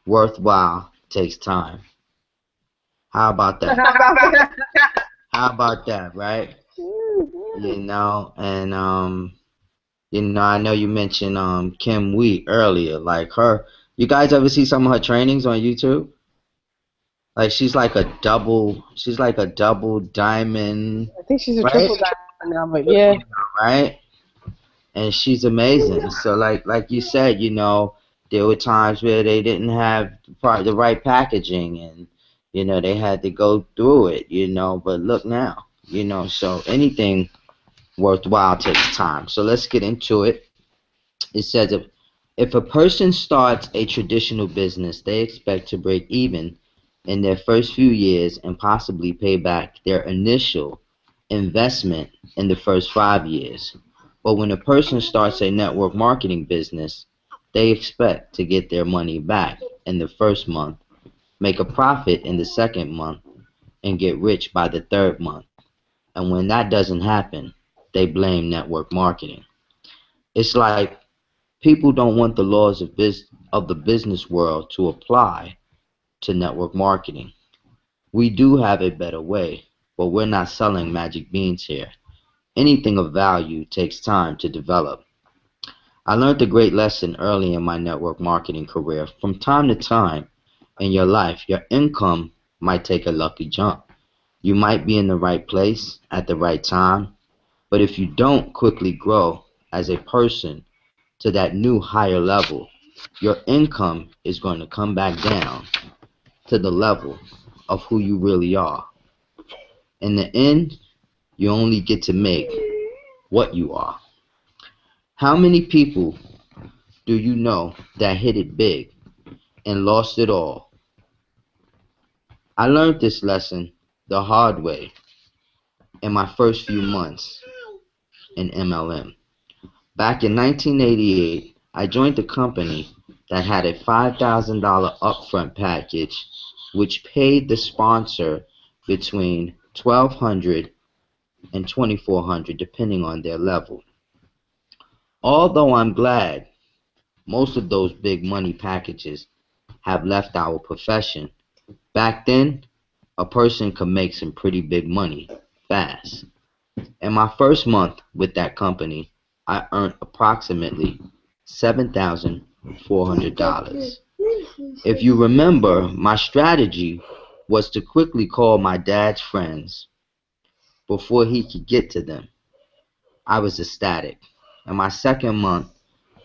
worthwhile takes time. How about that? How about that, right? And I know you mentioned Kim Wheat earlier, like her. You guys ever see some of her trainings on YouTube? Like she's like a double diamond, I think she's a right? triple diamond now, but yeah. Right? And she's amazing. So like you said, there were times where they didn't have the right packaging, and they had to go through it, but look now, so anything worthwhile takes time. So let's get into it. It says if a person starts a traditional business, they expect to break even in their first few years and possibly pay back their initial investment in the first 5 years. But when a person starts a network marketing business, they expect to get their money back in the first month, make a profit in the second month, and get rich by the third month. And when that doesn't happen, they blame network marketing. It's like people don't want the laws of the business world to apply to network marketing. We do have a better way, but we're not selling magic beans here. Anything of value takes time to develop. I learned a great lesson early in my network marketing career. From time to time in your life, your income might take a lucky jump. You might be in the right place at the right time, but if you don't quickly grow as a person to that new higher level, your income is going to come back down to the level of who you really are. In the end, you only get to make what you are. How many people do you know that hit it big and lost it all? I learned this lesson the hard way in my first few months in MLM. Back in 1988, I joined a company that had a $5,000 upfront package, which paid the sponsor between $1,200 and $2,400 depending on their level. Although I'm glad most of those big money packages have left our profession, back then a person could make some pretty big money fast. In my first month with that company, I earned approximately $7,400. If you remember, my strategy was to quickly call my dad's friends before he could get to them. I was ecstatic. In my second month,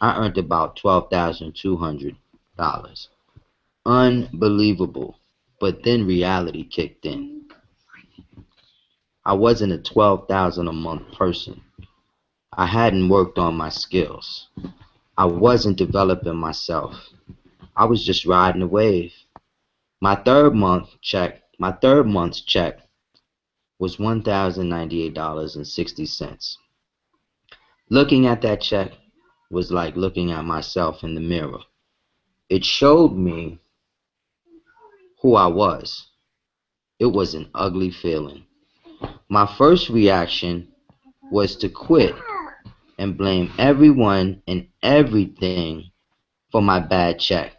I earned about $12,200. Unbelievable. But then reality kicked in. I wasn't a 12,000 a month person. I hadn't worked on my skills. I wasn't developing myself. I was just riding the wave. My third month's check was $1,098.60. Looking at that check was like looking at myself in the mirror. It showed me who I was. It was an ugly feeling. My first reaction was to quit and blame everyone and everything for my bad check.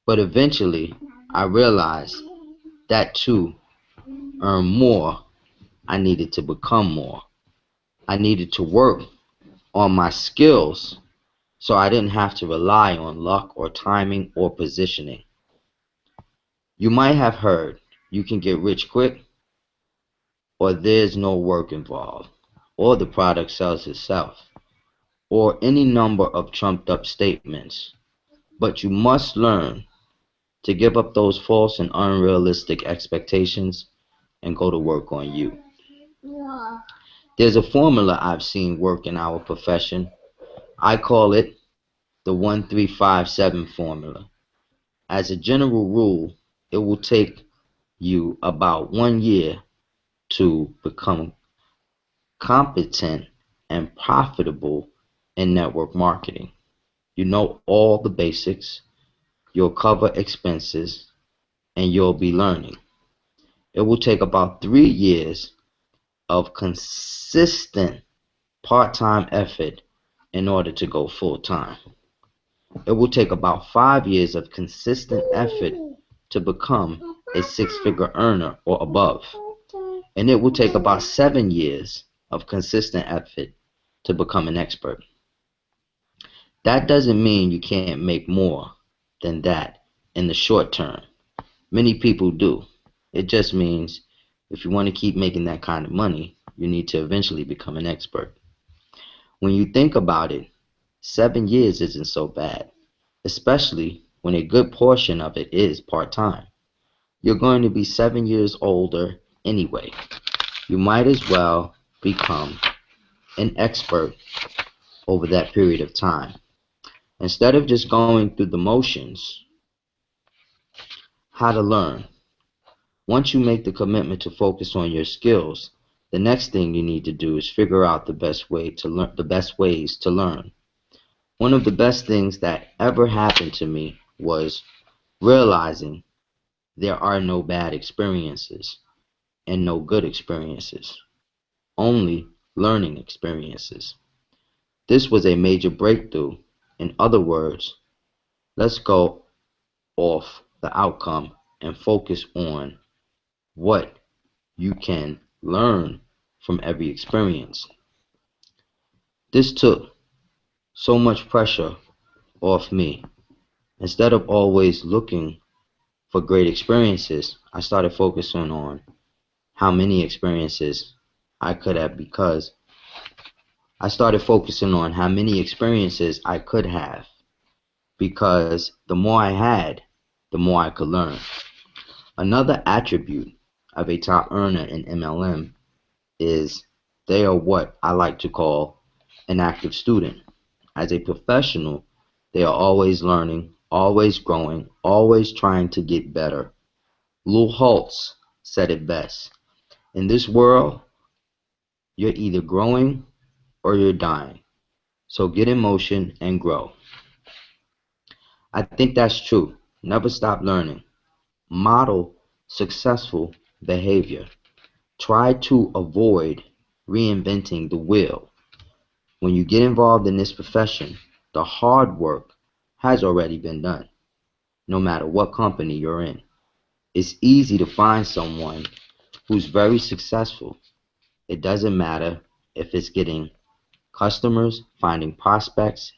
But eventually, I realized that to earn more, I needed to become more. I needed to work on my skills so I didn't have to rely on luck or timing or positioning. You might have heard you can get rich quick, or there's no work involved, or the product sells itself, or any number of trumped up statements. But you must learn to give up those false and unrealistic expectations and go to work on you. There's a formula I've seen work in our profession. I call it the 1357 formula. As a general rule, it will take you about 1 year to become competent and profitable in network marketing. You know all the basics, you'll cover expenses, and you'll be learning. It will take about 3 years of consistent part-time effort in order to go full-time. It will take about 5 years of consistent effort to become a six-figure earner or above. And it will take about 7 years of consistent effort to become an expert. That doesn't mean you can't make more than that in the short term. Many people do. It just means if you want to keep making that kind of money, you need to eventually become an expert. When you think about it, 7 years isn't so bad, especially when a good portion of it is part-time. You're going to be 7 years older anyway. You might as well become an expert over that period of time. Instead of just going through the motions, how to learn. Once you make the commitment to focus on your skills, the next thing you need to do is figure out the best ways to learn. One of the best things that ever happened to me was realizing there are no bad experiences and no good experiences, only learning experiences. This was a major breakthrough. In other words, let's go off the outcome and focus on what you can learn from every experience. This took so much pressure off me. Instead of always looking for great experiences, I started focusing on how many experiences I could have because I started focusing on how many experiences I could have because the more I had, the more I could learn. Another attribute of a top earner in MLM is they are what I like to call an active student. As a professional, they are always learning, always growing, always trying to get better. Lou Holtz said it best. In this world, you're either growing or you're dying. So get in motion and grow. I think that's true. Never stop learning. Model successful behavior. Try to avoid reinventing the wheel. When you get involved in this profession, the hard work has already been done, no matter what company you're in. It's easy to find someone who's very successful. It doesn't matter if it's getting customers, finding prospects,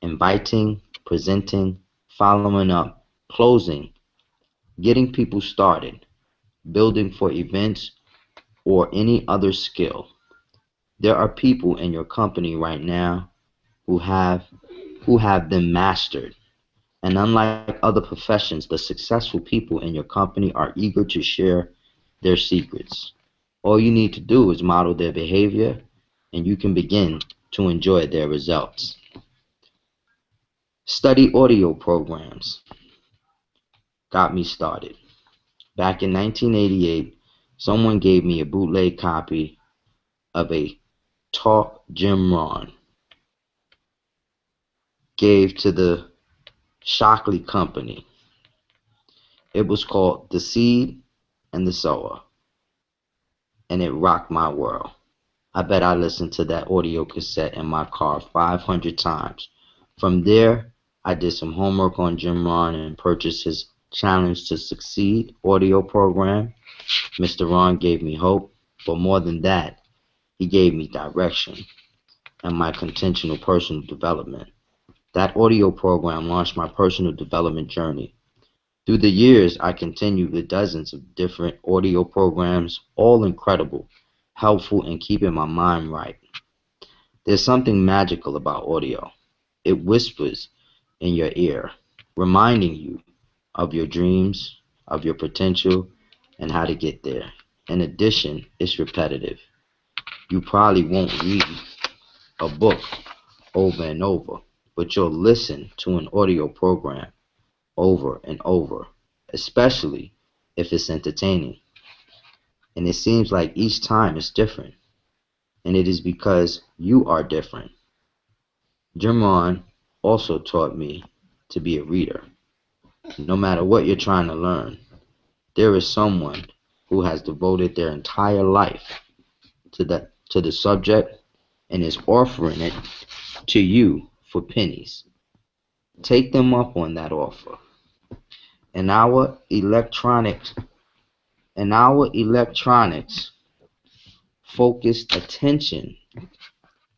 inviting, presenting, following up, closing, getting people started, building for events, or any other skill. There are people in your company right now who have them mastered. And unlike other professions, the successful people in your company are eager to share their secrets. All you need to do is model their behavior, and you can begin to enjoy their results. Study audio programs got me started. Back in 1988, someone gave me a bootleg copy of a talk Jim Rohn gave to the Shockley Company. It was called The Seed and the Sower, and it rocked my world. I bet I listened to that audio cassette in my car 500 times. From there, I did some homework on Jim Rohn and purchased his Challenge to Succeed audio program. Mr. Ron gave me hope, but more than that, he gave me direction and my intentional personal development. That audio program launched my personal development journey. Through the years, I continued with dozens of different audio programs, all incredible, helpful in keeping my mind right. There's something magical about audio. It whispers in your ear, reminding you of your dreams, of your potential, and how to get there. In addition, it's repetitive. You probably won't read a book over and over, but you'll listen to an audio program over and over, especially if it's entertaining. And it seems like each time it's different. And it is because you are different. German also taught me to be a reader. No matter what you're trying to learn, there is someone who has devoted their entire life to the subject and is offering it to you for pennies. Take them up on that offer. In our electronics in our electronics focused attention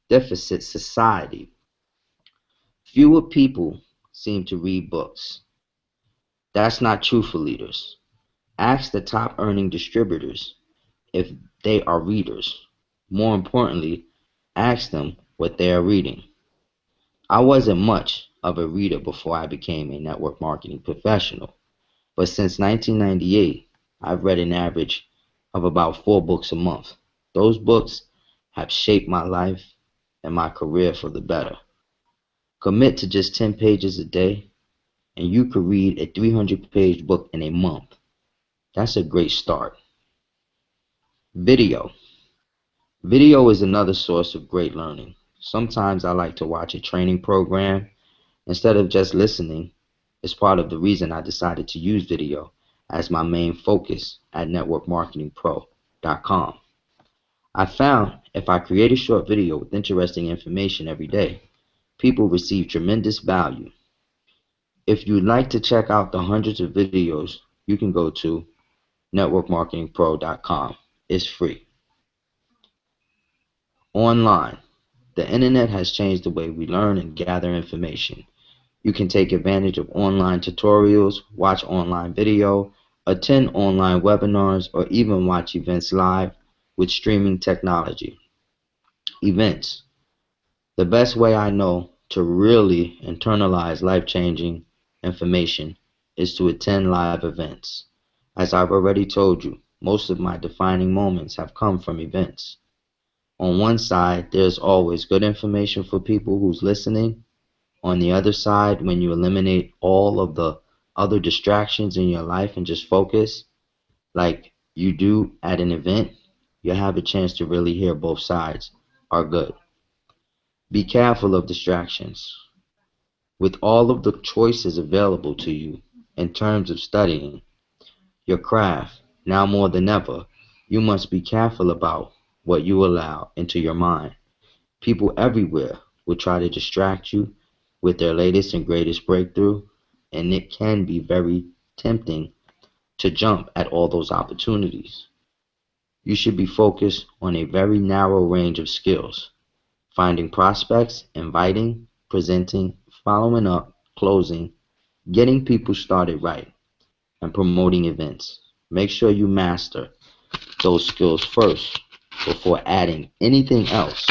deficit society, fewer people seem to read books. That's not true for leaders. Ask the top earning distributors if they are readers. More importantly, ask them what they are reading. I wasn't much of a reader before I became a network marketing professional, but since 1998, I've read an average of about 4 books a month. Those books have shaped my life and my career for the better. Commit to just 10 pages a day, and you could read a 300-page book in a month. That's a great start. Video. Video is another source of great learning. Sometimes I like to watch a training program instead of just listening. It's part of the reason I decided to use video as my main focus at networkmarketingpro.com. I found if I create a short video with interesting information every day, people receive tremendous value. If you'd like to check out the hundreds of videos, you can go to networkmarketingpro.com. It's free. Online. The internet has changed the way we learn and gather information. You can take advantage of online tutorials, watch online video, attend online webinars, or even watch events live with streaming technology. Events. The best way I know to really internalize life-changing information is to attend live events. As I've already told you, most of my defining moments have come from events. On one side, there's always good information for people who's listening. On the other side, when you eliminate all of the other distractions in your life and just focus, like you do at an event, you have a chance to really hear both sides are good. Be careful of distractions. With all of the choices available to you in terms of studying your craft, now more than ever, you must be careful about what you allow into your mind. People everywhere will try to distract you with their latest and greatest breakthrough, and it can be very tempting to jump at all those opportunities. You should be focused on a very narrow range of skills: finding prospects, inviting, presenting, following up, closing, getting people started right, and promoting events. Make sure you master those skills first before adding anything else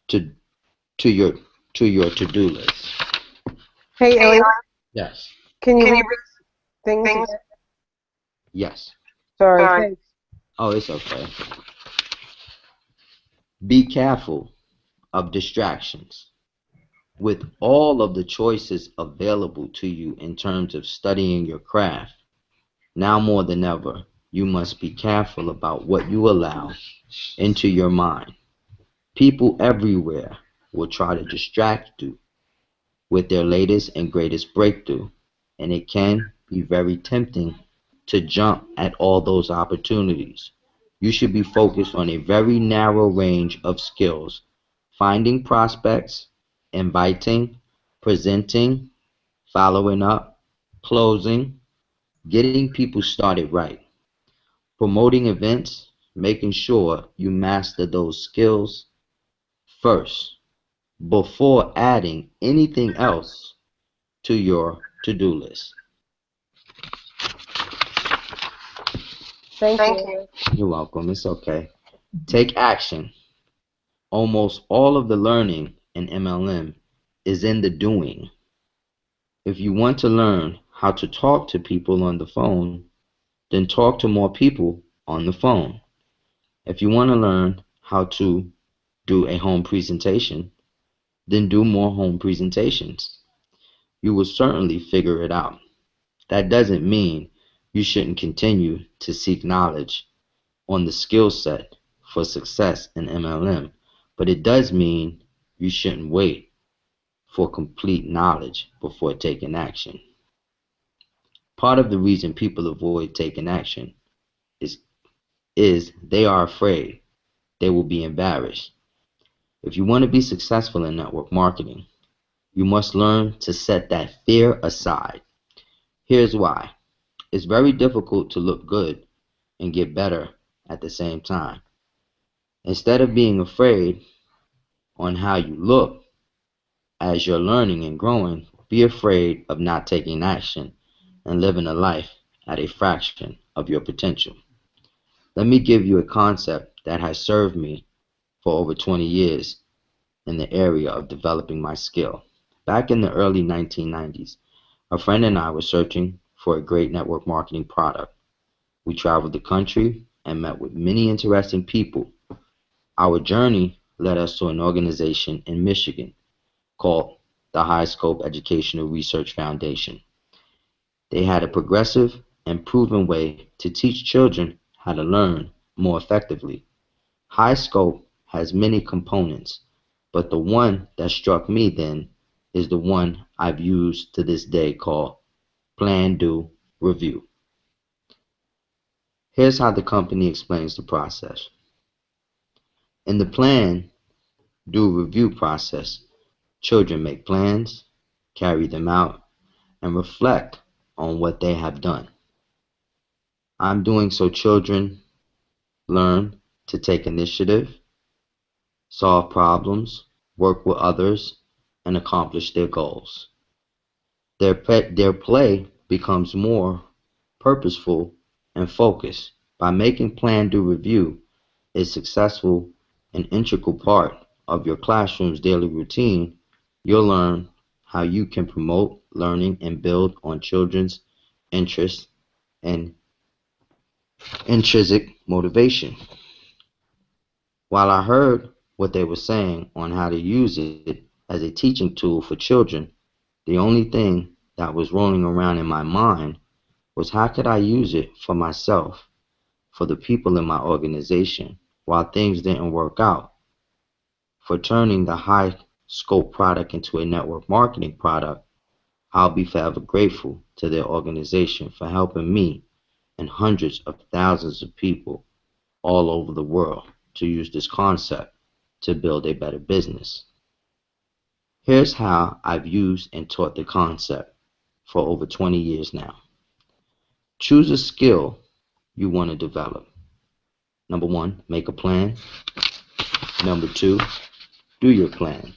to to your to-do list. Hey, Ellie, Yes. can you read things again? Yes. Sorry, thanks. Oh, it's okay. Be careful of distractions. With all of the choices available to you in terms of studying your craft, now more than ever, you must be careful about what you allow into your mind. People everywhere will try to distract you with their latest and greatest breakthrough, and it can be very tempting to jump at all those opportunities. You should be focused on a very narrow range of skills: finding prospects, inviting, presenting, following up, closing, getting people started right, promoting events, making sure you master those skills first before adding anything else to your to-do list. Thank you. You're welcome. It's okay. Take action. Almost all of the learning in MLM is in the doing. If you want to learn how to talk to people on the phone, then talk to more people on the phone. If you want to learn how to do a home presentation, then do more home presentations. You will certainly figure it out. That doesn't mean You shouldn't continue to seek knowledge on the skill set for success in MLM, but it does mean you shouldn't wait for complete knowledge before taking action. Part of the reason people avoid taking action is, is they are afraid they will be embarrassed. If you want to be successful in network marketing, you must learn to set that fear aside. Here's why. It's very difficult to look good and get better at the same time. Instead of being afraid on how you look as you're learning and growing, be afraid of not taking action and living a life at a fraction of your potential. Let me give you a concept that has served me for over 20 years in the area of developing my skill. Back in the early 1990s, a friend and I were searching for a great network marketing product. We traveled the country and met with many interesting people. Our journey led us to an organization in Michigan called the High Scope Educational Research Foundation. They had a progressive and proven way to teach children how to learn more effectively. High Scope has many components, but the one that struck me then is the one I've used to this day called Plan, Do, Review. Here's how the company explains the process. In the Plan, Do, Review process, children make plans, carry them out, and reflect on what they have done. I'm doing so children learn to take initiative, solve problems, work with others, and accomplish their goals. Their play becomes more purposeful and focused. By making Plan, Do, Review a successful and integral part of your classroom's daily routine, you'll learn how you can promote learning and build on children's interests and intrinsic motivation. While I heard what they were saying on how to use it as a teaching tool for children, the only thing that was rolling around in my mind was how could I use it for myself, for the people in my organization, while things didn't work out, for turning the high scope product into a network marketing product. I'll be forever grateful to their organization for helping me and hundreds of thousands of people all over the world to use this concept to build a better business. Here's how I've used and taught the concept for over 20 years now. Choose a skill you want to develop. Number one, make a plan. Number two, do your plan.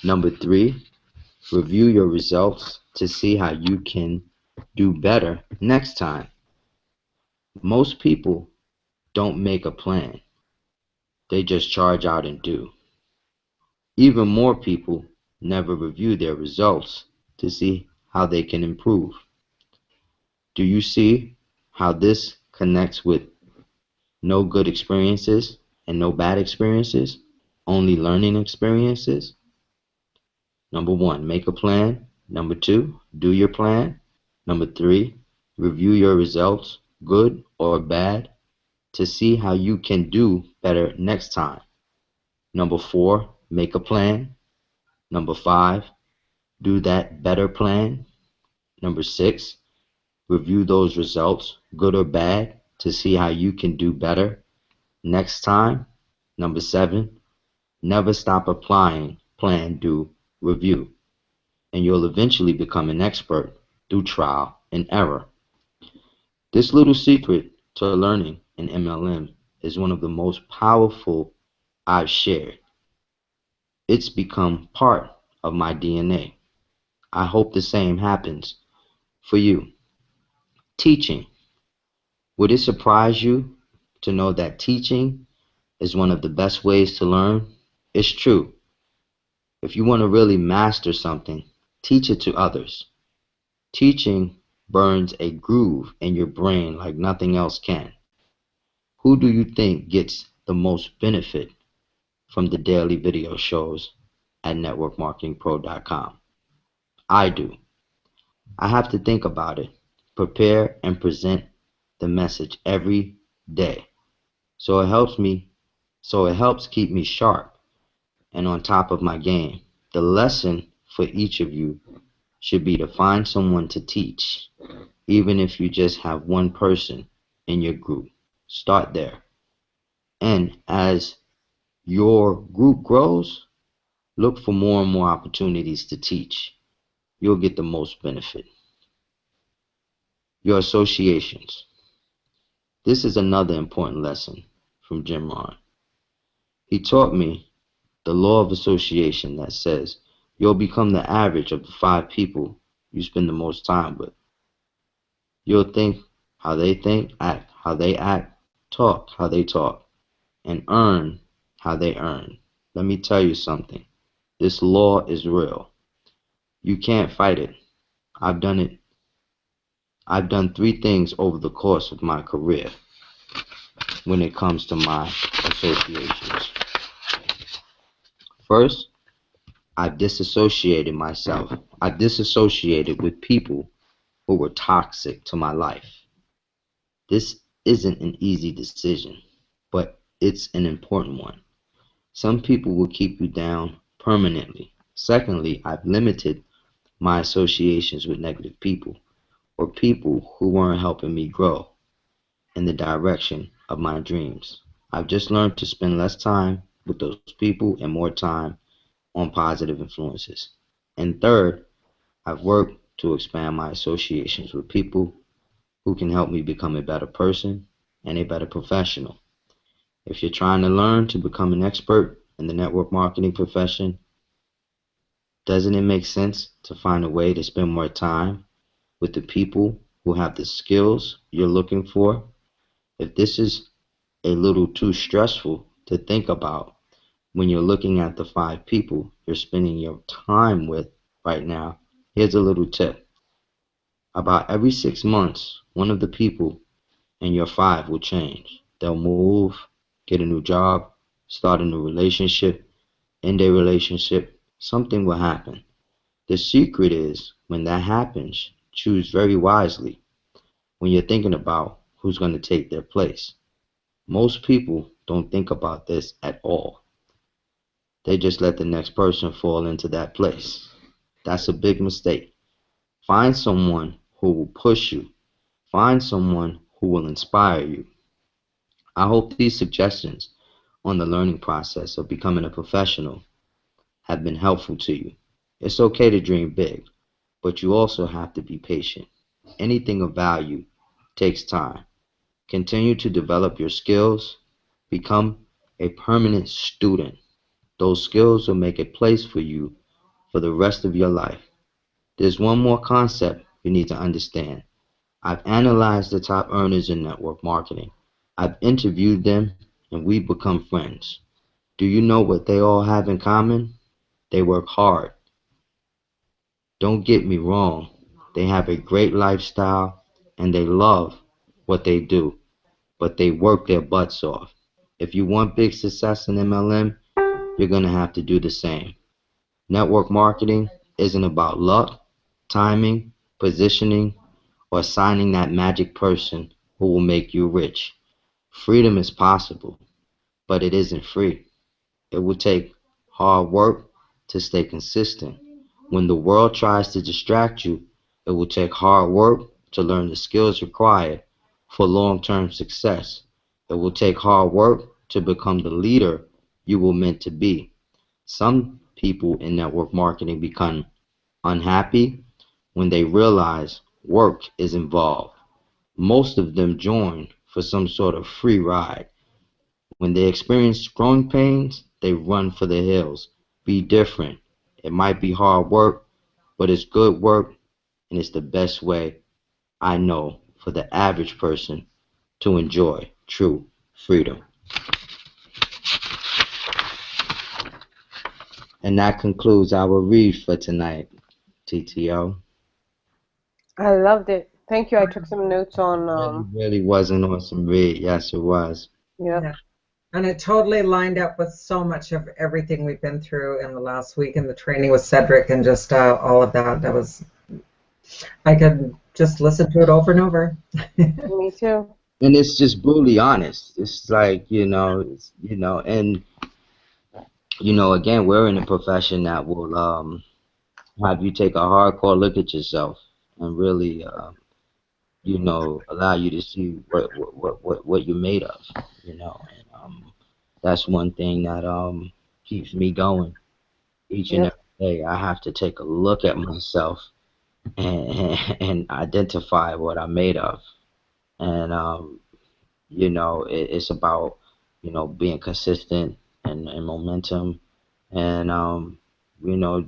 Number three, review your results to see how you can do better next time. Most people don't make a plan. They just charge out and do. Even more people never review their results to see how they can improve. Do you see how this connects with no good experiences and no bad experiences, only learning experiences? Number one, make a plan. Number two, do your plan. Number three, review your results, good or bad, to see how you can do better next time. Number four, make a plan. Number five, do that better plan. Number six, review those results, good or bad, to see how you can do better next time. Number seven, never stop applying, plan, do, review, and you'll eventually become an expert through trial and error. This little secret to learning in MLM is one of the most powerful I've shared. It's become part of my DNA. I hope the same happens for you. Teaching. Would it surprise you to know that teaching is one of the best ways to learn? It's true. If you want to really master something, teach it to others. Teaching burns a groove in your brain like nothing else can. Who do you think gets the most benefit from the daily video shows at networkmarketingpro.com? I do. I have to think about it. prepare, and present the message every day. So it helps keep me sharp and on top of my game. The lesson for each of you should be to find someone to teach, even if you just have one person in your group. Start there. And as your group grows, look for more and more opportunities to teach. You'll get the most benefit. Your associations. This is another important lesson from Jim Rohn. He taught me the law of association that says you'll become the average of the 5 people you spend the most time with. You'll think, act how they act, talk how they talk, and earn how they earn. Let me tell you something. This law is real. You can't fight it. I've done it. I've done 3 things over the course of my career when it comes to my associations. First, I've disassociated myself. I disassociated with people who were toxic to my life. This isn't an easy decision, but it's an important one. Some people will keep you down permanently. Secondly, I've limited my associations with negative people or people who weren't helping me grow in the direction of my dreams. I've just learned to spend less time with those people and more time on positive influences. And third, I've worked to expand my associations with people who can help me become a better person and a better professional. If you're trying to learn to become an expert in the network marketing profession, doesn't it make sense to find a way to spend more time with the people who have the skills you're looking for? If this is a little too stressful to think about when you're looking at the 5 people you're spending your time with right now, here's a little tip. About every 6 months, one of the people in your 5 will change. They'll move, get a new job, start a new relationship, end a relationship. Something will happen. The secret is when that happens, choose very wisely when you're thinking about who's going to take their place. Most people don't think about this at all. They just let the next person fall into that place. That's a big mistake. Find someone who will push you. Find someone who will inspire you. I hope these suggestions on the learning process of becoming a professional have been helpful to you. It's okay to dream big, but you also have to be patient. Anything of value takes time. Continue to develop your skills. Become a permanent student. Those skills will make a place for you for the rest of your life. There's one more concept you need to understand. I've analyzed the top earners in network marketing. I've interviewed them and we've become friends. Do you know what they all have in common? They work hard. Don't get me wrong. They have a great lifestyle and they love what they do, but they work their butts off. If you want big success in MLM, you're going to have to do the same. Network marketing isn't about luck, timing, positioning, or signing that magic person who will make you rich. Freedom is possible, but it isn't free. It will take hard work to stay consistent. When the world tries to distract you, it will take hard work to learn the skills required for long-term success. It will take hard work to become the leader you were meant to be. Some people in network marketing become unhappy when they realize work is involved. Most of them join for some sort of free ride. When they experience growing pains, they run for the hills. Be different. It might be hard work, but it's good work, and it's the best way I know for the average person to enjoy true freedom. And that concludes our read for tonight, TTO. I loved it. Thank you. I took some notes on. Really was an awesome read. Yes, it was. Yep. Yeah. And it totally lined up with so much of everything we've been through in the last week and the training with Cedric and just all of that. I could just listen to it over and over. Me too. And it's just brutally honest. It's like, and again, we're in a profession that will have you take a hardcore look at yourself and really allow you to see what you're made of, and that's one thing that keeps me going each and Yep. every day. I have to take a look at myself and identify what I'm made of. And it's about being consistent and momentum, and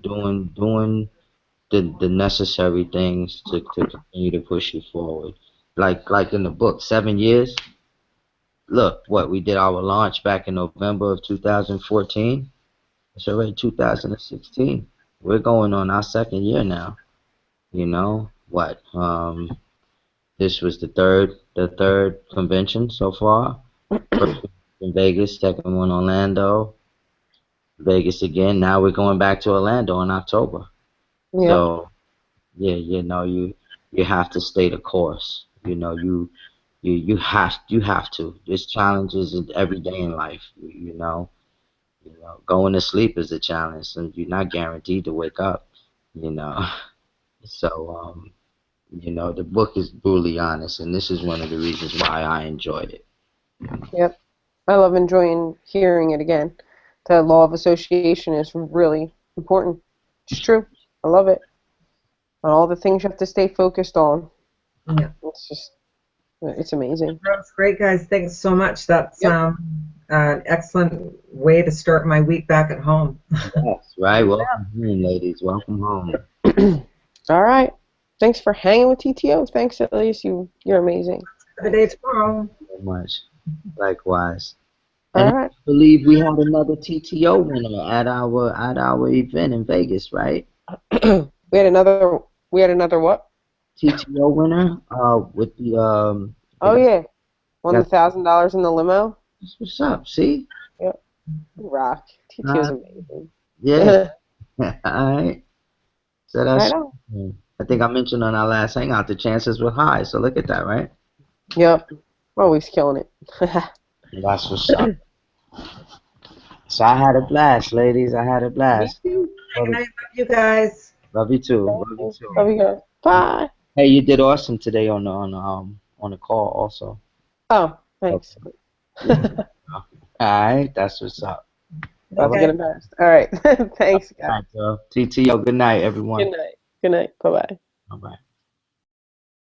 doing the necessary things to continue to push you forward. Like in the book, 7 years. Look, what we did our launch back in November of 2014. It's already 2016. We're going on our second year now. What? This was the third convention so far. First one in Vegas, second one Orlando, Vegas again. Now we're going back to Orlando in October. Yep. So yeah, you have to stay the course. You have to. There's challenges in every day in life. Going to sleep is a challenge, and you're not guaranteed to wake up. You know, so the book is brutally honest, and this is one of the reasons why I enjoyed it. Yep. I love enjoying hearing it again. The law of association is really important. It's true. I love it. And all the things you have to stay focused on. Yeah. It's amazing. That's great, guys. Thanks so much. That's Yep. an excellent way to start my week back at home. Yes, right. Welcome home, ladies. Welcome home. All right. Thanks for hanging with TTO. Thanks, Elise. You're amazing. Have a day tomorrow. So much. Likewise. All And I right. believe we had another TTO winner at our event in Vegas, right? we had another. We had another what? TTO winner. With the Oh yeah, won the got $1,000 in the limo. what's up? See? Yep. Rock. TTO's Uh, amazing. yeah. All right. So I that's. know. I think I mentioned on our last hangout the chances were high. So look at that, right? Yep. Always killing it. That's what's up. So I had a blast, ladies. I had a Me blast. too. And I love you guys. Love you too. Love you too. Love you guys. Bye. Hey, you did awesome today on the call also. Oh, thanks. Yeah. All right, that's what's up. About to Okay. get embarrassed. All right. Thanks, All guys. right, girl. TTO. Good night, everyone. Good night. Good night. Bye bye. Bye bye.